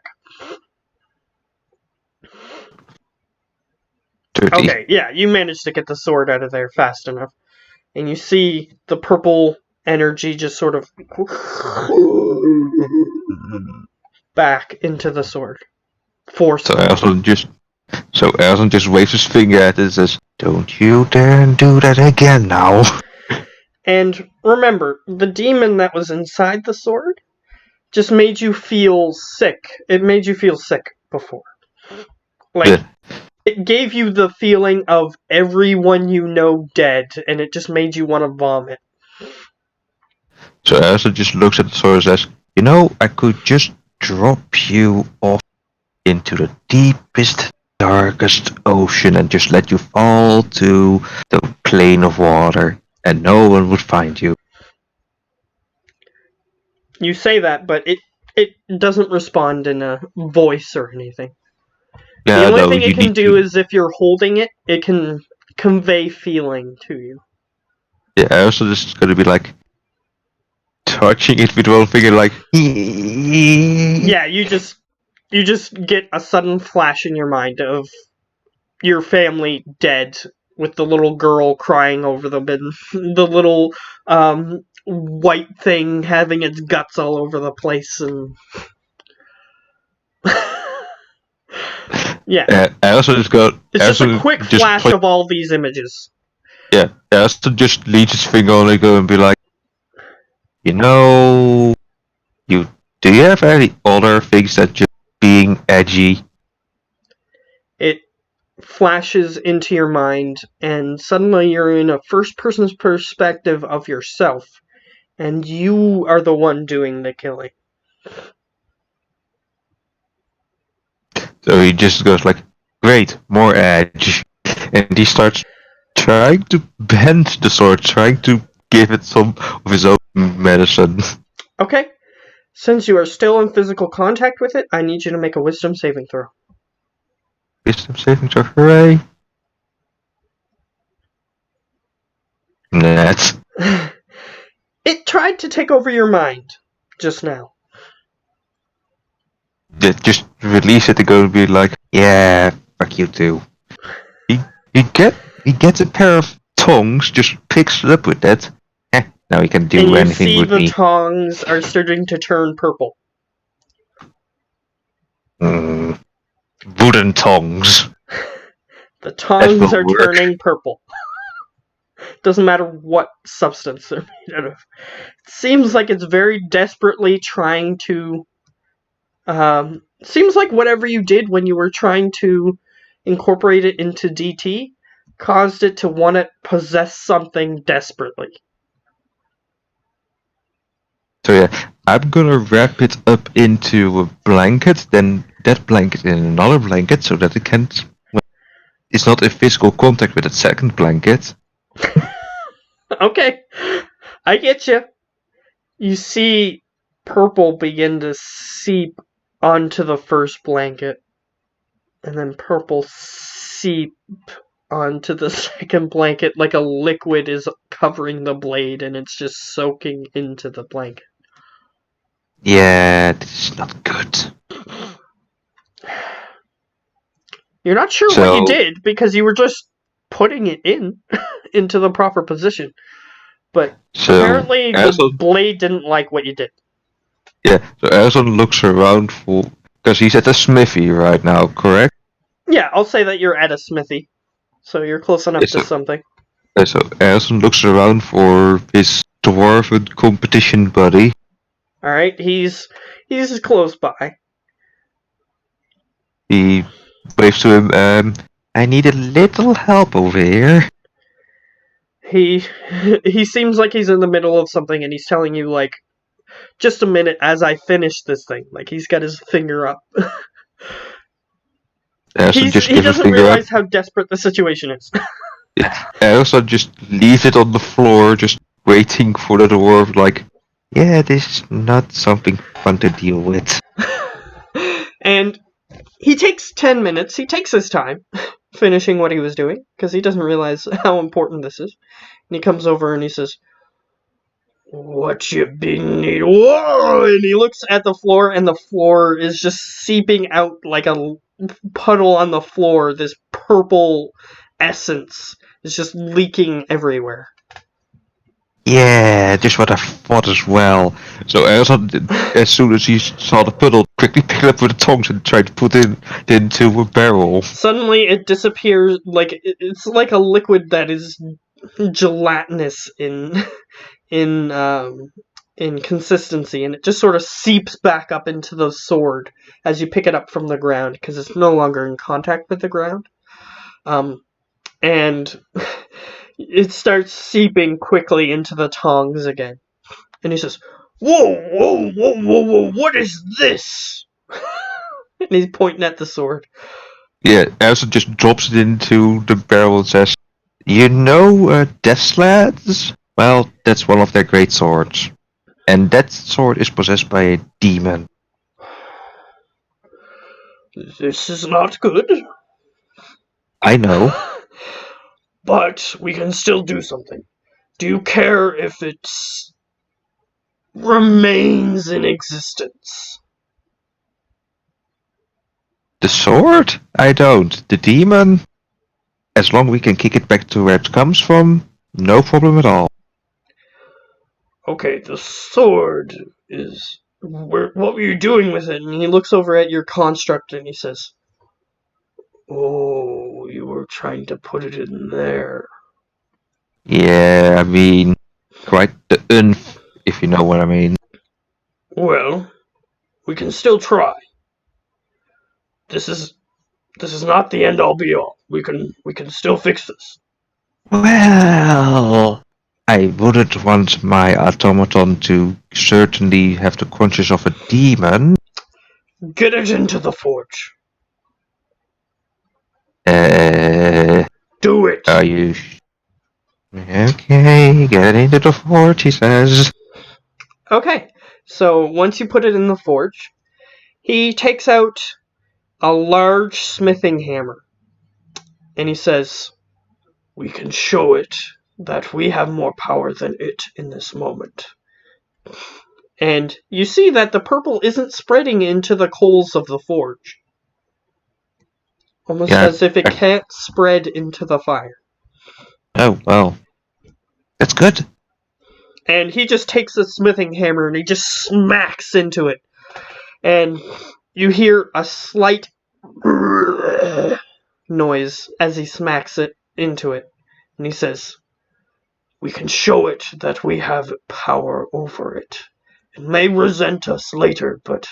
30. Okay, yeah, you managed to get the sword out of there fast enough. And you see the purple energy just sort of back into the sword. So Forcefully. Erson just waves his finger at it and says, "Don't you dare do that again now." And remember, the demon that was inside the sword just made you feel sick. It made you feel sick before. Like, It gave you the feeling of everyone you know dead, and it just made you want to vomit. So Elsa just looks at the sword and says, "You know, I could just drop you off into the deepest, darkest ocean and just let you fall to the plane of water, and no one would find you." You say that, but it doesn't respond in a voice or anything. The Yeah, only no, thing it you can need do to. is if you're holding it, it can convey feeling to you. Yeah, Elsa is gonna be like touching it with one finger, like. Yeah, you just get a sudden flash in your mind of your family dead with the little girl crying over them and the little white thing having its guts all over the place and yeah, Elsa just got. it's just a Elsa quick just flash play. of all these images. Yeah, Elsa just leads his finger on it, go and be like, you know, you do you have any other things that just being edgy? It flashes into your mind and suddenly you're in a first person's perspective of yourself and you are the one doing the killing. So he just goes like, great, more edge. And he starts trying to bend the sword, trying to give it some of his own medicine. Okay, since you are still in physical contact with it, I need you to make a wisdom saving throw. Wisdom saving throw, hooray. Net. It tried to take over your mind just now. Just release it to go and be like, yeah, fuck you too. He, he gets a pair of tongs, just picks it up with that. Now he can And do you anything see with the me. tongs are starting to turn purple. Mm, wooden tongs. The That tongs will are work. turning purple. Doesn't matter what substance they're made out of. It seems like it's very desperately trying to. Seems like whatever you did when you were trying to incorporate it into DT caused it to want to possess something desperately. So yeah, I'm gonna wrap it up into a blanket, then that blanket in another blanket, so that it can't. It's not in physical contact with that second blanket. Okay, I get you. You see purple begin to seep onto the first blanket, and then purple seep onto the second blanket like a liquid is covering the blade and it's just soaking into the blanket. Yeah, this is not good. You're not sure what you So, did because you were just putting it in into the proper position. But so apparently the Elson, blade didn't like what you did. yeah, so Elson looks around for because he's at the smithy right now, correct? Yeah, I'll say that you're at a smithy. So you're close enough to So, something. so Elson looks around for his dwarven competition buddy. Alright, he's close by. He waves to him. I need a little help over here. He he seems like he's in the middle of something and he's telling you like just a minute as I finish this thing. Like he's got his finger up. Elson just He gives a doesn't finger up. realize how desperate the situation is. Elson just leaves it on the floor, just waiting for the dwarf. Like, yeah, this is not something fun to deal with. And he takes 10 minutes. He takes his time finishing what he was doing because he doesn't realize how important this is. And he comes over and he says, "What you been needing?" Whoa! And he looks at the floor, and the floor is just seeping out like a puddle on the floor. This purple essence is just leaking everywhere. Yeah, just what I thought as well. So Elson, as soon as he saw the puddle, quickly picked it up with the tongs and tried to put it into a barrel. Suddenly, it disappears. Like it's like a liquid that is gelatinous in in consistency, and it just sort of seeps back up into the sword as you pick it up from the ground because it's no longer in contact with the ground. And it starts seeping quickly into the tongs again. And he says, "Whoa, whoa, whoa, whoa, whoa, what is this?" And he's pointing at the sword. Yeah, Elsa just drops it into the barrel and says, "You know, Death Slads? Well, that's one of their great swords. And that sword is possessed by a demon." This is not good. I know. But we can still do something. Do you care if it remains in existence? The sword? I don't. The demon? As long as we can kick it back to where it comes from, no problem at all. Okay, the sword is... what were you doing with it? And he looks over at your construct and he says, "Oh, you were trying to put it in there." Yeah, I mean, quite the oomph, if you know what I mean. Well, we can still try. This is not the end all be all. We can still fix this. Well, I wouldn't want my automaton to certainly have the conscience of a demon. Get it into the forge. Do it. Are you... Okay, get into the fort, he says. Okay, so once you put it in the forge, he takes out a large smithing hammer and he says, "We can show it that we have more power than it in this moment." And you see that the purple isn't spreading into the coals of the forge, almost Yeah, as if it can't spread into the fire. oh, well, that's good. And he just takes the smithing hammer and he just smacks into it. And you hear a slight noise as he smacks it into it. And he says, "We can show it that we have power over it. It may resent us later, but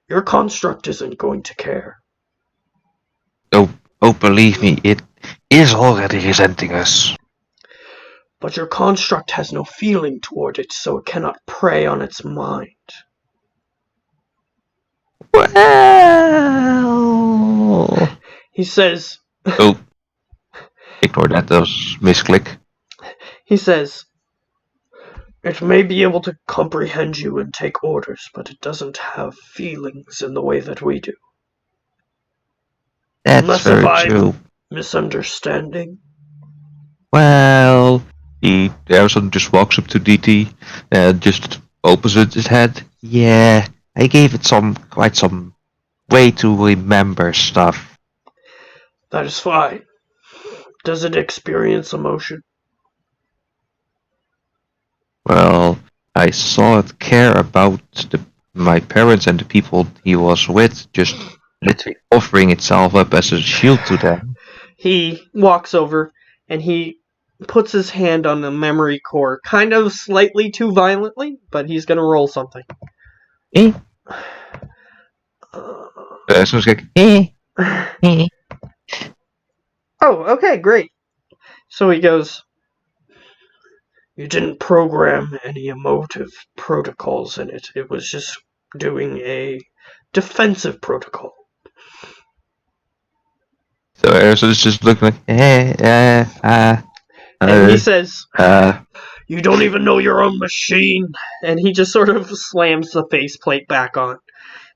your construct isn't going to care." Oh, believe me, it is already resenting us. "But your construct has no feeling toward it, so it cannot prey on its mind." Well... He says, Oh, ignore that, that was misclick. he says, "It may be able to comprehend you and take orders, but it doesn't have feelings in the way that we do. That's Unless if very I'm true. misunderstanding." Well, he Harrison just walks up to DT and just opens its head. Yeah, I gave it quite some way to remember stuff. "That is fine. Does it experience emotion?" Well, I saw it care about my parents and the people he was with, just literally offering itself up as a shield to them. He walks over and he puts his hand on the memory core, kind of slightly too violently, but he's gonna roll something. Eh? Someone's like, eh, eh. Oh, okay, great. So he goes, "You didn't program any emotive protocols in it. It was just doing a defensive protocol." So Harrison's just looking like, And he says, uh. "You don't even know your own machine." And he just sort of slams the faceplate back on.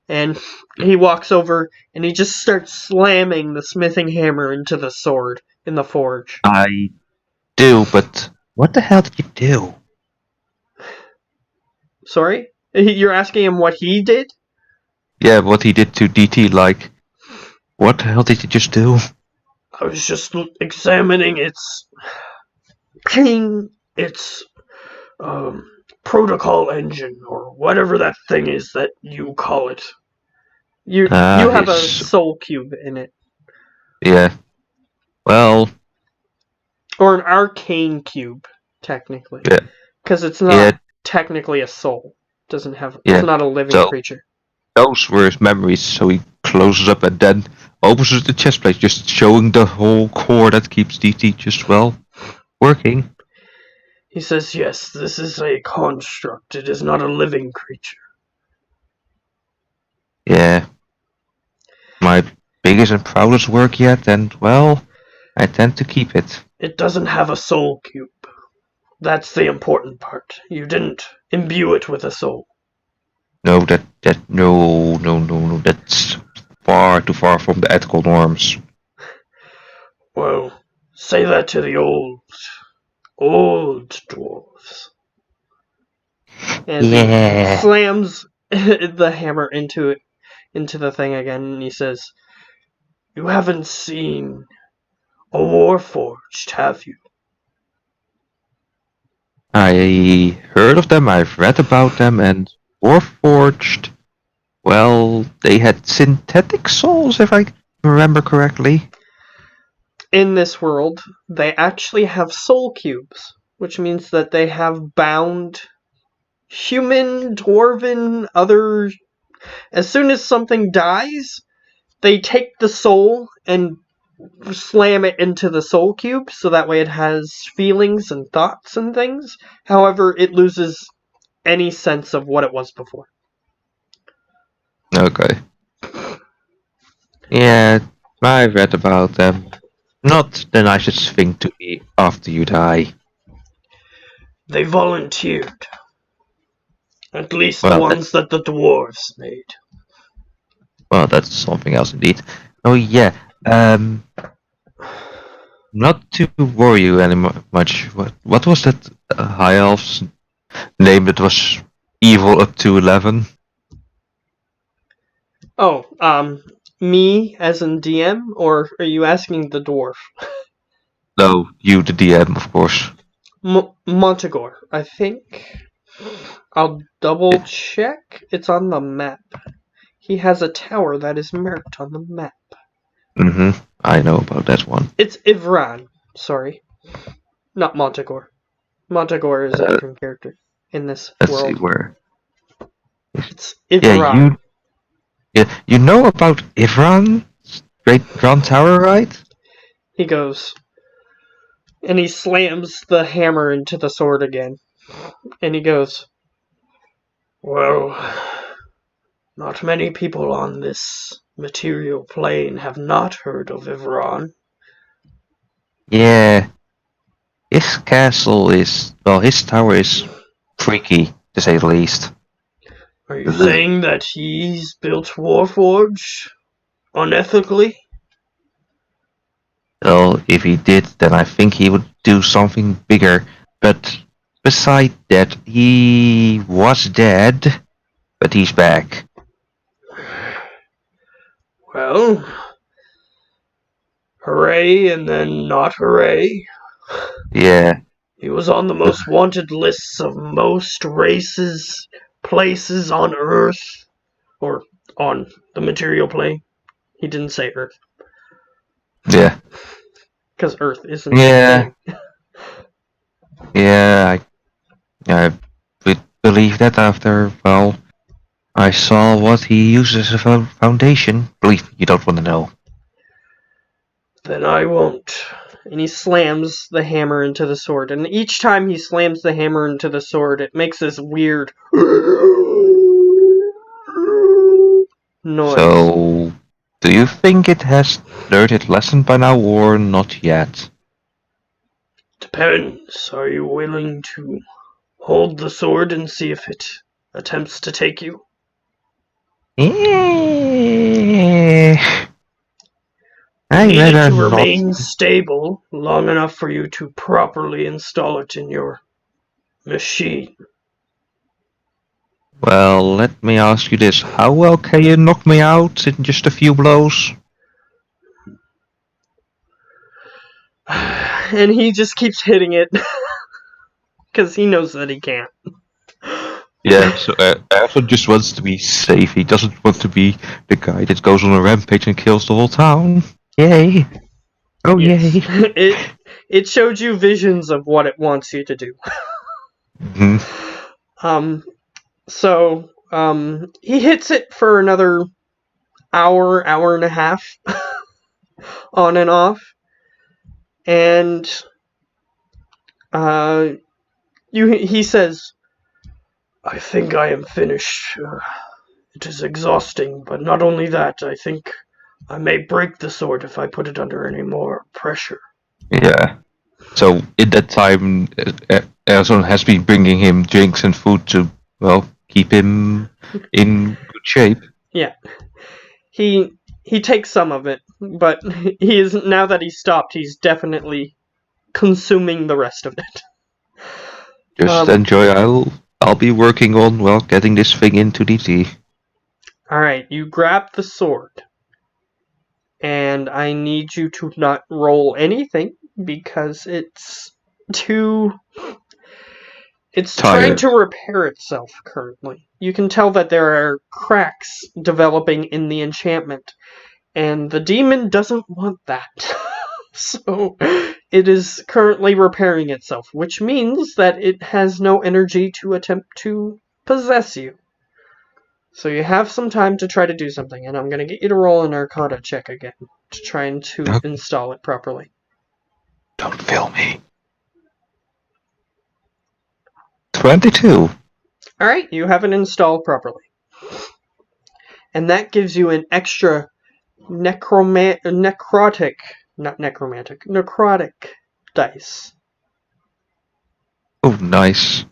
And he walks over and he just starts slamming the smithing hammer into the sword in the forge. I do, but what the hell did you do? Sorry? You're asking him what he did? Yeah, what he did to DT, like, what the hell did you just do? I was just examining its ping, its protocol engine, or whatever that thing is that you call it. You have a His, soul cube in it. yeah, well, Or an arcane cube, technically. yeah, Because it's yeah, not technically a soul. It's yeah, not a living so, creature. those were his memories, so he closes up and then opens the chest plate, just showing the whole core that keeps DT just, working. He says, yes, this is a construct. It is not a living creature. Yeah. My biggest and proudest work yet, and, I tend to keep it. It doesn't have a soul cube. That's the important part. You didn't imbue it with a soul. No, no, that's far too far from the ethical norms. Well, say that to the old dwarves. As he slams the hammer into the thing again, and he says, you haven't seen a Warforged, have you? I heard of them, I've read about them, and Warforged, well, they had synthetic souls, if I remember correctly. In this world, they actually have soul cubes, which means that they have bound human, dwarven, other. As soon as something dies, they take the soul and slam it into the soul cube, so that way it has feelings and thoughts and things. However, it loses any sense of what it was before. Okay. Yeah, I read about them. Not the nicest thing to be after you die. They volunteered. At least the Well, ones that the dwarves made. that's something else indeed. Oh yeah, not to worry you any much. What was that high elf's name that was evil up to 11? Oh, me as in DM, or are you asking the dwarf? No, you the DM, of course. Montagor, I think. I'll double check. It's on the map. He has a tower that is marked on the map. Mm-hmm. I know about that one. It's Ivran. Sorry. Not Montagor. Montagor is a different character in this Let's world. see where. It's Ivran. You know about Ivran? Great Grand Tower, right? He goes, and he slams the hammer into the sword again. And he goes, well, not many people on this material plane have not heard of Ivran. Yeah. His castle is, his tower is freaky, to say the least. Are you saying that he's built Warforged unethically? Well, if he did, then I think he would do something bigger. But beside that, he was dead, but he's back. Well, hooray and then not hooray. Yeah. He was on the most wanted lists of most races, places on Earth, or on the material plane. He didn't say Earth. Yeah. Because Earth isn't Yeah. a thing. Yeah, I would believe that after, I saw what he uses as a foundation. Believe me, you don't want to know. Then I won't. And he slams the hammer into the sword. And each time he slams the hammer into the sword, it makes this weird noise. So, do you think it has learned its lesson by now, or not yet? Depends. Are you willing to hold the sword and see if it attempts to take you? I need it rather to not. remain stable long enough for you to properly install it in your machine. Well, let me ask you this. How well can you knock me out in just a few blows? And he just keeps hitting it. Because he knows that he can't. Yeah, so Erwin just wants to be safe. He doesn't want to be the guy that goes on a rampage and kills the whole town. Yay! Oh, yes. yay! It showed you visions of what it wants you to do. Mm-hmm. So, he hits it for another, hour and a half on and off. And he says, "I think I am finished. It is exhausting, but not only that, I think I may break the sword if I put it under any more pressure." Yeah. So in that time, Arizona has been bringing him drinks and food to, well, keep him in good shape. Yeah. He takes some of it, but he is, now that he's stopped, he's definitely consuming the rest of it. Just enjoy. I'll be working on, well, getting this thing into DT. Alright, you grab the sword. And I need you to not roll anything because it's trying Tired. to repair itself currently. You can tell that there are cracks developing in the enchantment, and the demon doesn't want that. So it is currently repairing itself, which means that it has no energy to attempt to possess you. So you have some time to try to do something, and I'm going to get you to roll an Arcana check again to try and to install it properly. Don't fail me. 22. Alright, you have it installed properly. And that gives you an extra necrotic dice. Oh, nice.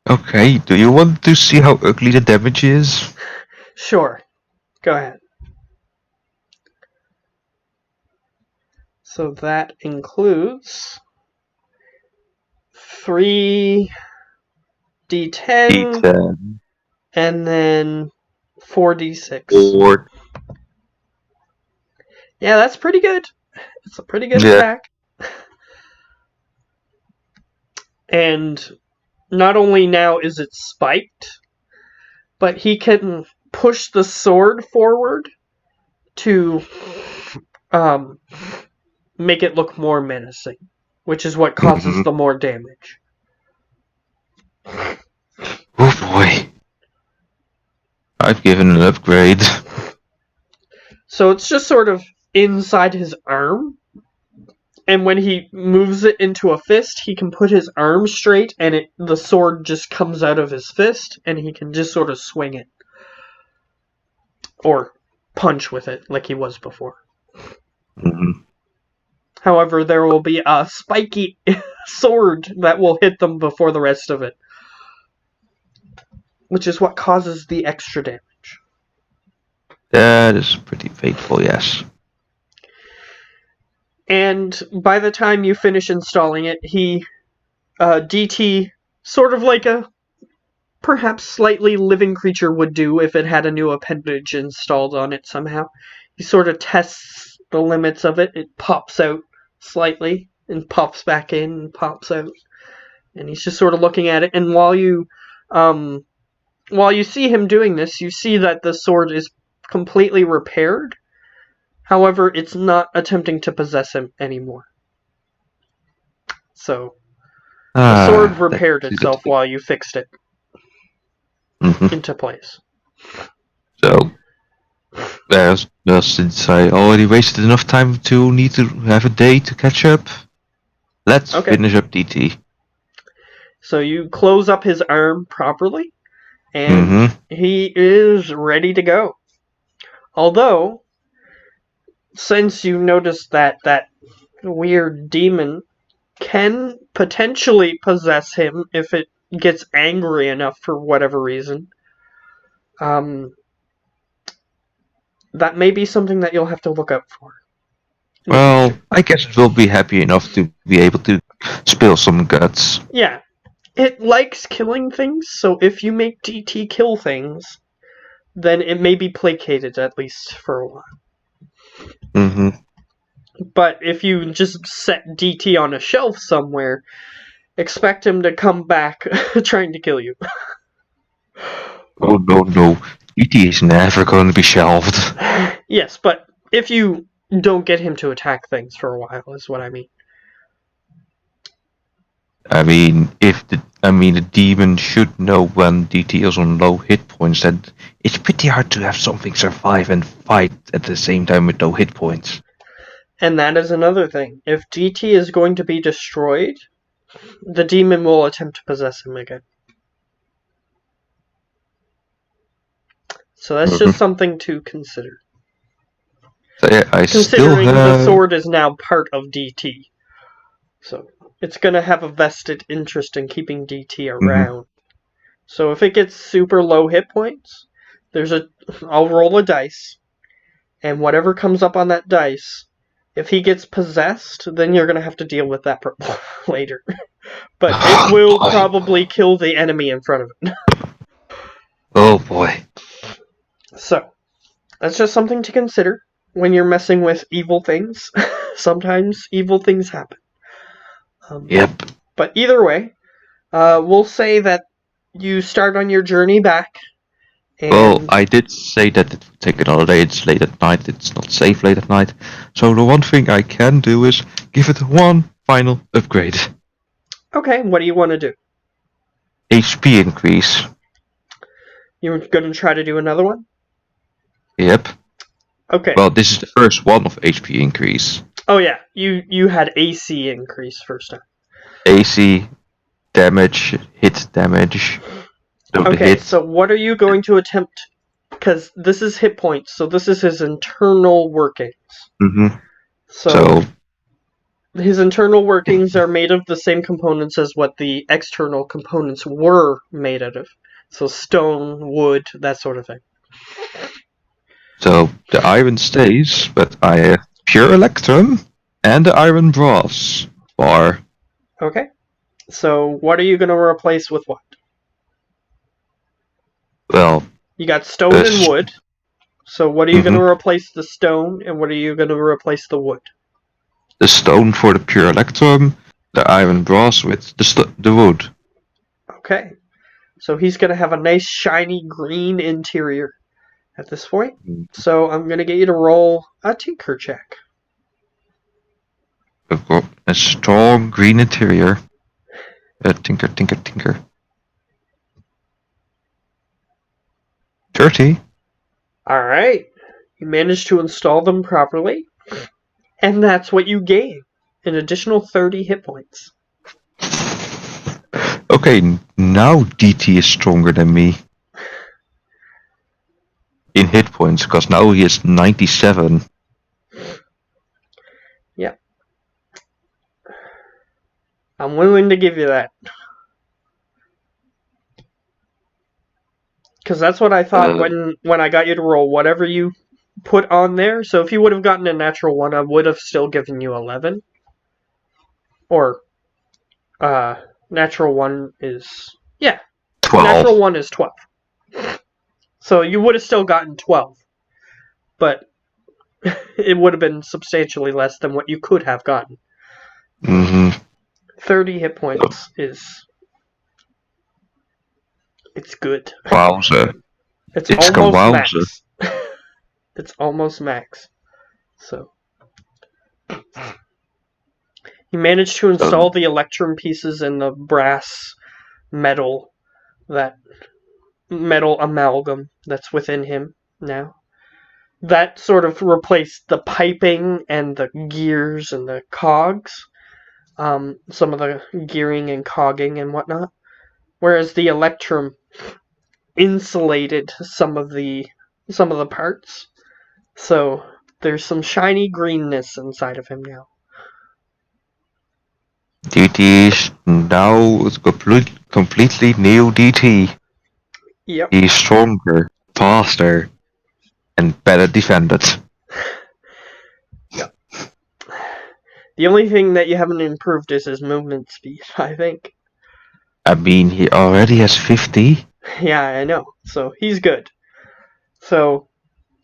Okay, do you want to see how ugly the damage is? Sure. Go ahead. So that includes 3d10 D10. and then 4d6. 4. Yeah, that's pretty good. It's a pretty good Yeah. attack. And not only now is it spiked, but he can push the sword forward to make it look more menacing, which is what causes the more damage. Oh boy. I've given an upgrade. So it's just sort of inside his arm, and when he moves it into a fist, he can put his arm straight, and the sword just comes out of his fist, and he can just sort of swing it. Or punch with it, like he was before. Mm-hmm. However, there will be a spiky sword that will hit them before the rest of it, which is what causes the extra damage. That is pretty painful, yes. And by the time you finish installing it, DT, sort of like a perhaps slightly living creature would do if it had a new appendage installed on it somehow. He sort of tests the limits of it. It pops out slightly and pops back in and pops out. And he's just sort of looking at it. And while you see him doing this, you see that the sword is completely repaired. However, it's not attempting to possess him anymore. So, the sword repaired itself while you fixed it into place. So, since I already wasted enough time to need to have a day to catch up, let's finish up DT. So you close up his arm properly, and he is ready to go. Although, since you noticed that weird demon can potentially possess him if it gets angry enough for whatever reason, that may be something that you'll have to look out for. Well, I guess it will be happy enough to be able to spill some guts. Yeah. It likes killing things, so if you make DT kill things, then it may be placated, at least for a while. But if you just set DT on a shelf somewhere, expect him to come back trying to kill you. Oh, no. DT is never going to be shelved. Yes, but if you don't get him to attack things for a while, is what I mean. I mean, if the I mean, the demon should know when DT is on low hit points that it's pretty hard to have something survive and fight at the same time with low hit points. And that is another thing. If DT is going to be destroyed, the demon will attempt to possess him again. So that's just something to consider. So yeah, I still Considering have... the sword is now part of DT. So it's going to have a vested interest in keeping DT around. So if it gets super low hit points, I'll roll a dice, and whatever comes up on that dice, if he gets possessed, then you're going to have to deal with that later. But it will probably kill the enemy in front of it. Oh boy. So, that's just something to consider when you're messing with evil things. Sometimes evil things happen. Yep. But either way, we'll say that you start on your journey back. And well, I did say that it would take another day. It's late at night. It's not safe late at night. So the one thing I can do is give it one final upgrade. Okay, what do you want to do? HP increase. You're going to try to do another one? Yep. Okay. Well, this is the first one of HP increase. Oh yeah, you had AC increase first time. AC, damage, hit damage. Okay, so what are you going to attempt? Because this is hit points, so this is his internal workings. So his internal workings are made of the same components as what the external components were made out of. So stone, wood, that sort of thing. So the iron stays, but I have pure electrum and the iron brass bar. Okay. So what are you going to replace with what? Well, you got stone and wood. So what are you going to replace the stone, and what are you going to replace the wood? The stone for the pure electrum, the iron brass with the wood. Okay. So he's going to have a nice shiny green interior at this point. So I'm going to get you to roll a tinker check. I've got a strong green interior. Tinker. 30. Alright. You managed to install them properly. And that's what you gain. An additional 30 hit points. Okay, now DT is stronger than me. In hit points, because now he is 97. Yeah. I'm willing to give you that. Because that's what I thought when I got you to roll whatever you put on there. So if you would have gotten a natural 1, I would have still given you 11. Or, natural 1 is... Yeah. 12. Natural 1 is 12. So you would have still gotten 12. But it would have been substantially less than what you could have gotten. 30 hit points is... It's good. Wowza. It's almost max. It's almost max. So... You managed to install the electrum pieces in the brass metal amalgam that's within him now. That sort of replaced the piping and the gears and the cogs. Some of the gearing and cogging and whatnot. Whereas the electrum insulated some of the parts. So there's some shiny greenness inside of him now. DT is now completely new DT. Yep. He's stronger, faster, and better defended. Yep. The only thing that you haven't improved is his movement speed, I think. I mean, he already has 50. Yeah, I know. So he's good. So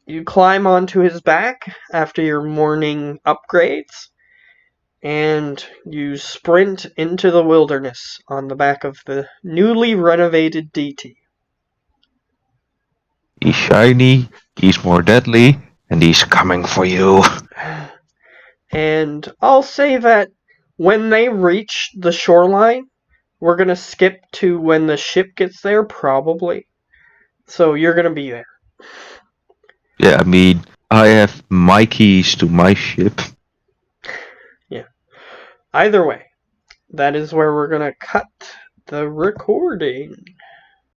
you climb onto his back after your morning upgrades, and you sprint into the wilderness on the back of the newly renovated DT. He's shiny, he's more deadly, and he's coming for you. And I'll say that when they reach the shoreline, We're gonna skip to when the ship gets there, probably. So you're gonna be there. Yeah, I mean, I have my keys to my ship. Either way, that is where we're gonna cut the recording.